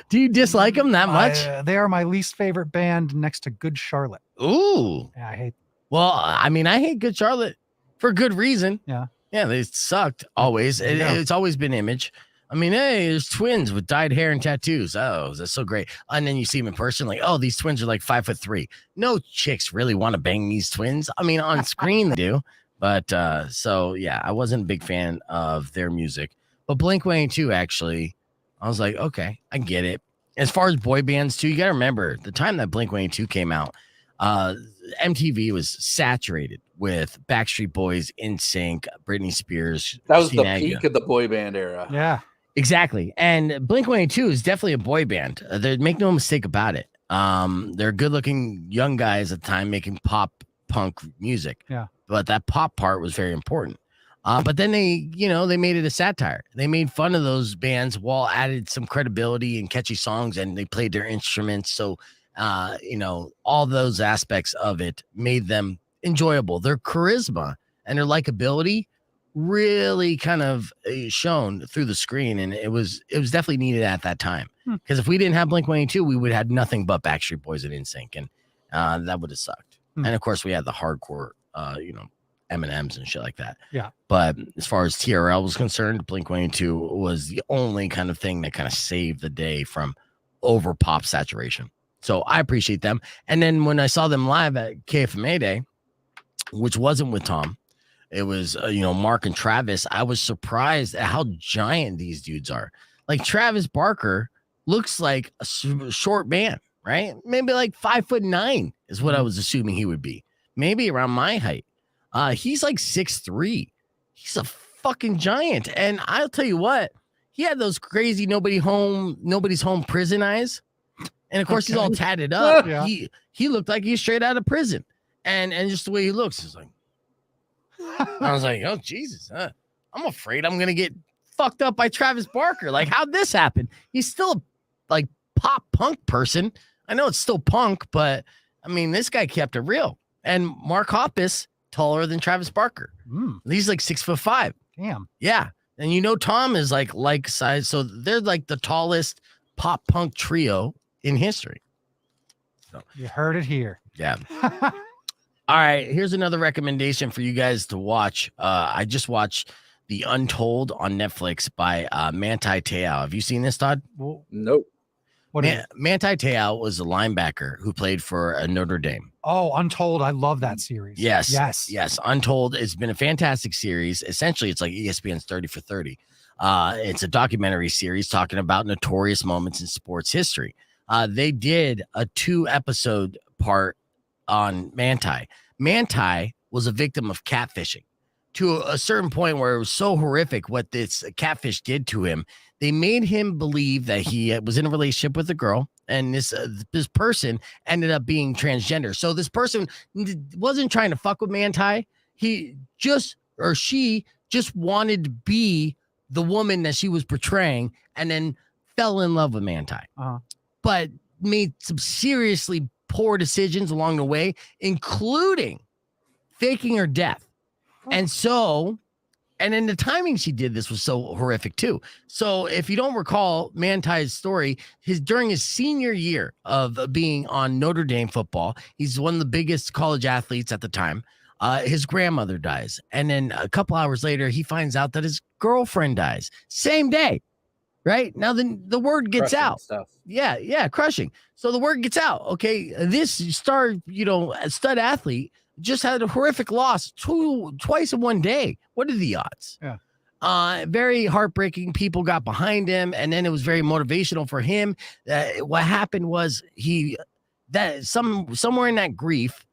Do you dislike them that much? They are my least favorite band next to Good Charlotte. Ooh. Yeah, I hate. Well, I mean, I hate Good Charlotte for good reason. Yeah. Yeah, they sucked always. It's always been image. I mean, hey, there's twins with dyed hair and tattoos. Oh, that's so great. And then you see them in person, like, oh, these twins are like 5'3". No chicks really want to bang these twins. I mean, on screen they do. But so yeah, I wasn't a big fan of their music. But Blink-182, actually, I was like, okay, I get it. As far as boy bands too, you gotta remember the time that Blink-182 came out, MTV was saturated with Backstreet Boys, NSYNC, Britney Spears. That was Christina the peak Aguilera. of the boy band era. Yeah. Exactly. And Blink-182 is definitely a boy band. Make no mistake about it. They're good-looking young guys at the time making pop punk music. Yeah. But that pop part was very important. But then they made it a satire. They made fun of those bands while added some credibility and catchy songs, and they played their instruments. So, all those aspects of it made them enjoyable. Their charisma and their likability really kind of shown through the screen, and it was definitely needed at that time. Because if we didn't have Blink-182, we would have had nothing but Backstreet Boys and NSYNC, and that would have sucked. And of course, we had the hardcore, M&Ms and shit like that. Yeah. But as far as TRL was concerned, Blink-182 was the only kind of thing that kind of saved the day from over pop saturation. So I appreciate them. And then when I saw them live at KFMA Day, which wasn't with Tom, it was, Mark and Travis, I was surprised at how giant these dudes are. Like Travis Barker looks like a short man, right? Maybe like 5'9" is what I was assuming he would be. Maybe around my height. He's like 6'3". He's a fucking giant. And I'll tell you what, he had those crazy nobody's home prison eyes. And of course, he's all tatted up. Yeah. He looked like he's straight out of prison. And just the way he looks is like, I was like, oh, Jesus. I'm afraid I'm going to get fucked up by Travis Barker. Like, how'd this happen? He's still a like pop punk person. I know it's still punk, but I mean, this guy kept it real. And Mark Hoppus, taller than Travis Barker. He's like 6'5". Damn. Yeah. And Tom is like size. So they're like the tallest pop punk trio in history. So You heard it here. yeah. All right, here's another recommendation for you guys to watch. I just watched The Untold on Netflix by Manti Te'o. Have you seen this, Todd? Well, Nope. what is it? Manti Te'o was a linebacker who played for Notre Dame. Oh, Untold. I love that series. Yes. Untold has been a fantastic series. Essentially, it's like ESPN's 30 for 30. It's a documentary series talking about notorious moments in sports history. They did a 2-episode part on Manti. Manti was a victim of catfishing to a certain point where it was so horrific what this catfish did to him. They made him believe that he was in a relationship with a girl, and this person ended up being transgender. So this person wasn't trying to fuck with Manti. She just wanted to be the woman that she was portraying, and then fell in love with Manti. But made some seriously poor decisions along the way, including faking her death. And so, and then the timing she did this was so horrific too. So if you don't recall Manti's story, during his senior year of being on Notre Dame football, he's one of the biggest college athletes at the time. His grandmother dies. And then a couple hours later, he finds out that his girlfriend dies. Same day, right? Now the word gets Crushing out. stuff. Yeah, crushing. So the word gets out. Okay, this star, stud athlete just had a horrific loss twice in one day. What are the odds? Yeah. Very heartbreaking. People got behind him, and then it was very motivational for him. What happened was somewhere in that grief,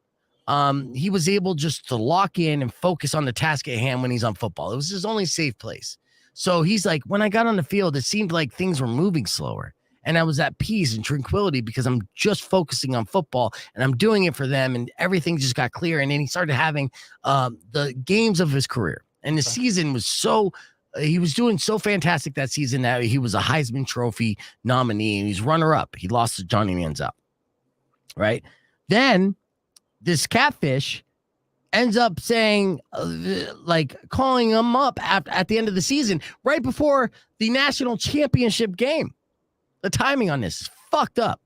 he was able just to lock in and focus on the task at hand when he's on football. It was his only safe place. So he's like, when I got on the field, it seemed like things were moving slower. And I was at peace and tranquility because I'm just focusing on football and I'm doing it for them. And everything just got clear. And then he started having the games of his career. And the season was he was doing so fantastic that season that he was a Heisman Trophy nominee and he's runner-up. He lost to Johnny Manziel, right? Then this catfish ends up saying, calling him up at the end of the season, right before the national championship game. The timing on this is fucked up.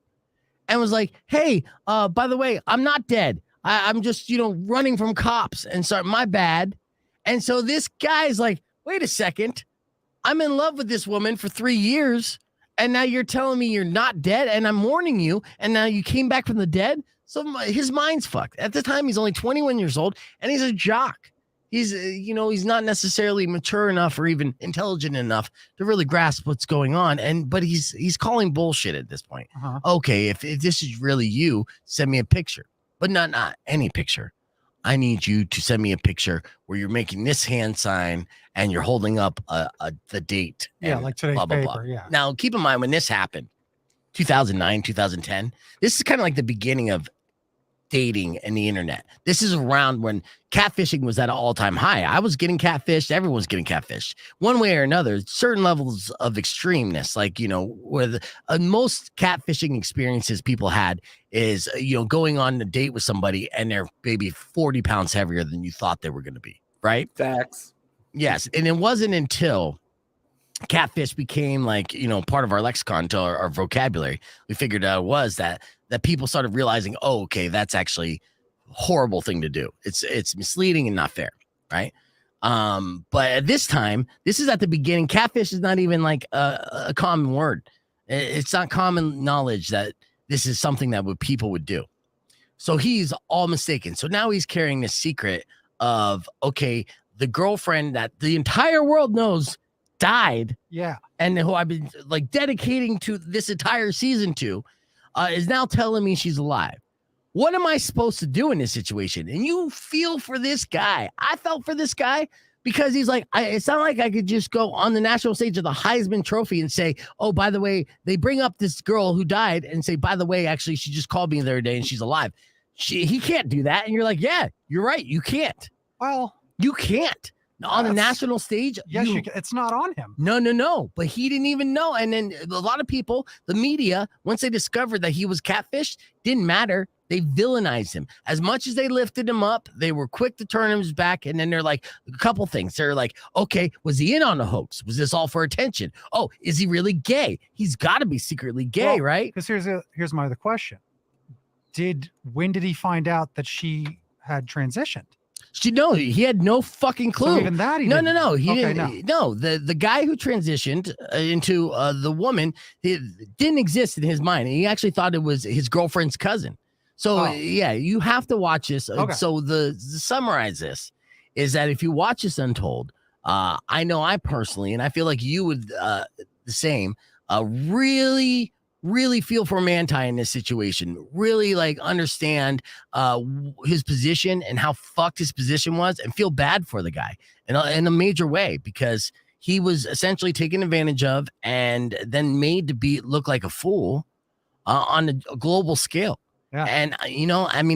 And was like, hey, by the way, I'm not dead. I'm just, running from cops. And so my bad. And so this guy's like, wait a second. I'm in love with this woman for 3 years. And now you're telling me you're not dead. And I'm warning you. And now you came back from the dead. So his mind's fucked. At the time, he's only 21 years old and he's a jock. He's, he's not necessarily mature enough or even intelligent enough to really grasp what's going on. But he's calling bullshit at this point. Uh-huh. Okay, if this is really you, send me a picture, but not any picture. I need you to send me a picture where you're making this hand sign and you're holding up the date. Yeah, and like today's blah, blah, paper. blah. Yeah. Now, keep in mind when this happened, 2009, 2010, this is kind of like the beginning of dating and the internet. This is around when catfishing was at an all-time high. I was getting catfished. Everyone's getting catfished one way or another. Certain levels of extremeness, like, where most catfishing experiences people had is, going on a date with somebody and they're maybe 40 pounds heavier than you thought they were going to be. Right. Facts. Yes. And it wasn't until catfish became part of our lexicon, to our vocabulary, we figured out it was that people started realizing, oh, okay, that's actually a horrible thing to do. It's misleading and not fair, right? But at this time, this is at the beginning. Catfish is not even like a common word. It's not common knowledge that this is something that people would do. So he's all mistaken. So now he's carrying this secret of, okay, the girlfriend that the entire world knows died, and who I've been dedicating to this entire season to, is now telling me she's alive. What am I supposed to do in this situation? And you feel for this guy. I felt for this guy because he's like, it's not like I could just go on the national stage of the Heisman Trophy and say, oh, by the way, they bring up this girl who died and say, by the way, actually, she just called me the other day and she's alive. He can't do that. And you're like, yeah, you're right. You can't. Well, you can't. On the national stage, yes, it's not on him. No. But he didn't even know. And then a lot of people, the media, once they discovered that he was catfished, didn't matter. They villainized him. As much as they lifted him up, they were quick to turn his back. And then they're like, a couple things. They're like, okay, was he in on the hoax? Was this all for attention? Oh, is he really gay? He's got to be secretly gay, right? Because here's my other question. When did he find out that she had transitioned? He had no fucking clue. So even that, no. He didn't. No, the guy who transitioned into the woman, it didn't exist in his mind. He actually thought it was his girlfriend's cousin. So yeah, you have to watch this. So to summarize this is that if you watch this Untold, I know I personally, and I feel like you would the same, really feel for Manti in this situation, really understand his position and how fucked his position was and feel bad for the guy in a major way, because he was essentially taken advantage of and then made to look like a fool on a global scale. Yeah. And,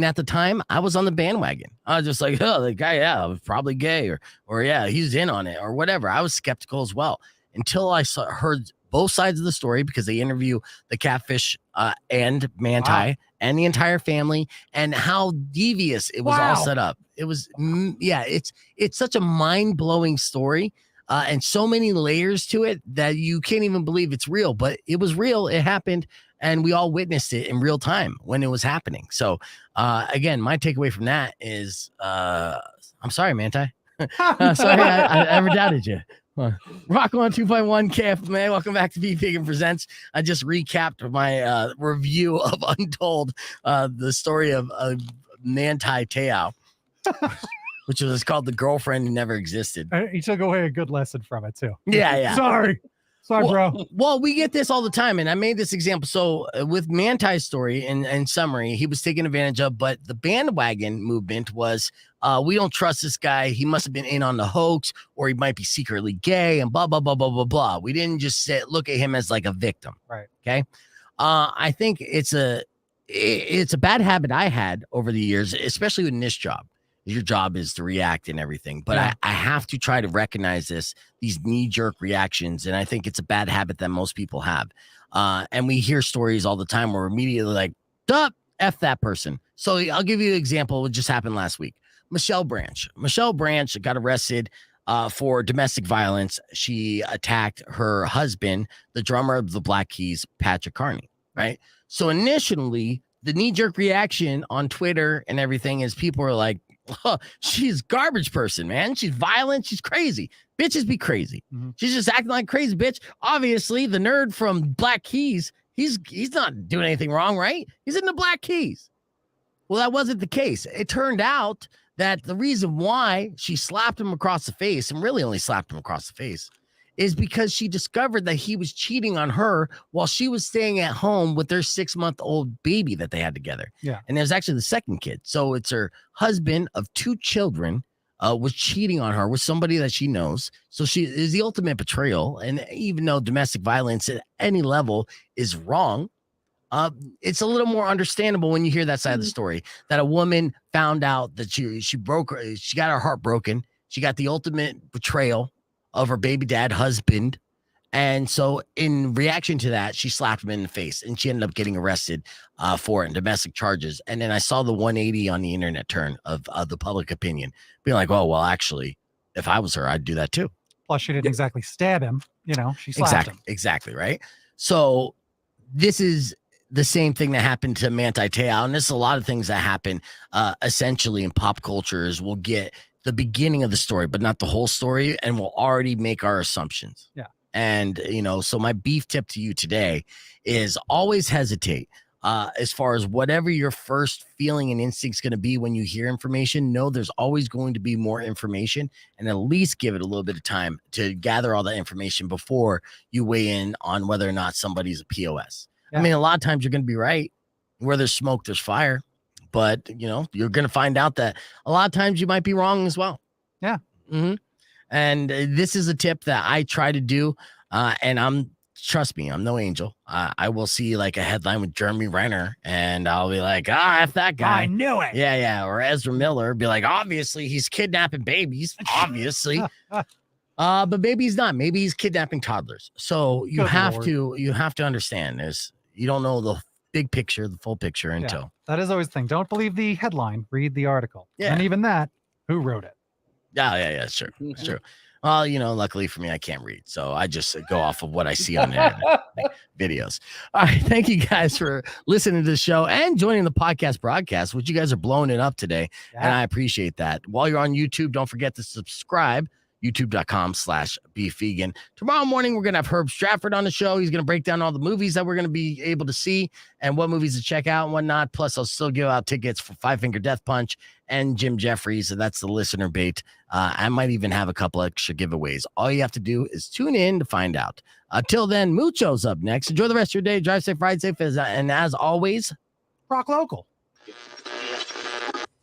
at the time I was on the bandwagon. I was just like, oh, the guy, was probably gay or yeah, he's in on it or whatever. I was skeptical as well until I heard both sides of the story because they interview the catfish and Manti and the entire family and how devious it was all set up. It was, it's such a mind-blowing story and so many layers to it that you can't even believe it's real, but it was real. It happened. And we all witnessed it in real time when it was happening. So, again, my takeaway from that is, I'm sorry, Manti. Sorry, I ever doubted you. Rock on 2.1 KFMA. Welcome back to Beef Vegan Presents. I just recapped my review of Untold, the story of Manti Te'o, which was called The Girlfriend Who Never Existed. You took away a good lesson from it, too. Yeah. Sorry, bro. Well, we get this all the time, and I made this example. So with Manti's story, in summary, he was taken advantage of, but the bandwagon movement was, we don't trust this guy. He must have been in on the hoax, or he might be secretly gay, and blah, blah, blah, blah, blah, blah. We didn't just look at him as like a victim. Right. Okay. I think it's a bad habit I had over the years, especially in this job. Your job is to react and everything, but I have to try to recognize these knee-jerk reactions, and I think it's a bad habit that most people have. And we hear stories all the time where we're immediately like, duh, F that person. So I'll give you an example. It just happened last week. Michelle Branch got arrested for domestic violence. She attacked her husband, the drummer of the Black Keys, Patrick Carney, right? So initially, the knee-jerk reaction on Twitter and everything is people are like, oh, she's a garbage person, man. She's violent. She's crazy. Bitches be crazy. Mm-hmm. She's just acting like crazy bitch. Obviously, the nerd from Black Keys, he's not doing anything wrong, right? He's in the Black Keys. Well, that wasn't the case. It turned out that the reason why she slapped him across the face, and really only slapped him across the face, is because she discovered that he was cheating on her while she was staying at home with their 6-month-old baby that they had together. Yeah. And there's actually the second kid. So it's her husband of 2 children was cheating on her with somebody that she knows. So she is the ultimate betrayal. And even though domestic violence at any level is wrong, it's a little more understandable when you hear that side of the story, that a woman found out that she got her heart broken. She got the ultimate betrayal of her baby dad husband. And so in reaction to that, she slapped him in the face, and she ended up getting arrested for it in domestic charges. And then I saw the 180 on the internet turn of the public opinion being like, oh, well, actually, if I was her, I'd do that too. Plus, she didn't exactly stab him. She slapped him. Exactly. Right. So this is the same thing that happened to Manti Te'o. And there's a lot of things that happen essentially in pop culture is we'll get the beginning of the story, but not the whole story. And we'll already make our assumptions. Yeah. And, so my beef tip to you today is always hesitate as far as whatever your first feeling and instinct's going to be when you hear information. Know there's always going to be more information, and at least give it a little bit of time to gather all that information before you weigh in on whether or not somebody's a POS. Yeah. I mean, a lot of times you're going to be right. Where there's smoke, there's fire. But, you're going to find out that a lot of times you might be wrong as well. Yeah. Mm-hmm. And this is a tip that I try to do. And trust me, I'm no angel. I will see like a headline with Jeremy Renner, and I'll be like, F that guy. I knew it. Yeah. Or Ezra Miller be like, obviously he's kidnapping babies. Obviously. But maybe he's not. Maybe he's kidnapping toddlers. So you have to understand this. You don't know the big picture, the full picture until. That is always the thing. Don't believe the headline, read the article. Yeah. And even that, who wrote it? Yeah, sure. It's true. Well, luckily for me, I can't read. So I just go off of what I see on the internet, like videos. All right. Thank you guys for listening to the show and joining the podcast broadcast, which you guys are blowing it up today. Yeah. And I appreciate that. While you're on YouTube, don't forget to subscribe. youtube.com/beefvegan. Tomorrow morning, we're going to have Herb Stratford on the show. He's going to break down all the movies that we're going to be able to see and what movies to check out and whatnot. Plus, I'll still give out tickets for Five Finger Death Punch and Jim Jeffries. So that's the listener bait. I might even have a couple extra giveaways. All you have to do is tune in to find out. Till then, Mucho's up next. Enjoy the rest of your day. Drive safe, ride safe. And as always, rock local.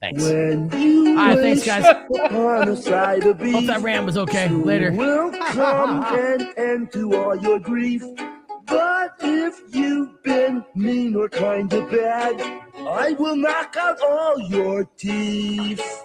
Thanks. All right, thanks, guys. Hope that rant was okay. Later. Will come and end to all your grief. But if you've been mean or kind of bad, I will knock out all your teeth.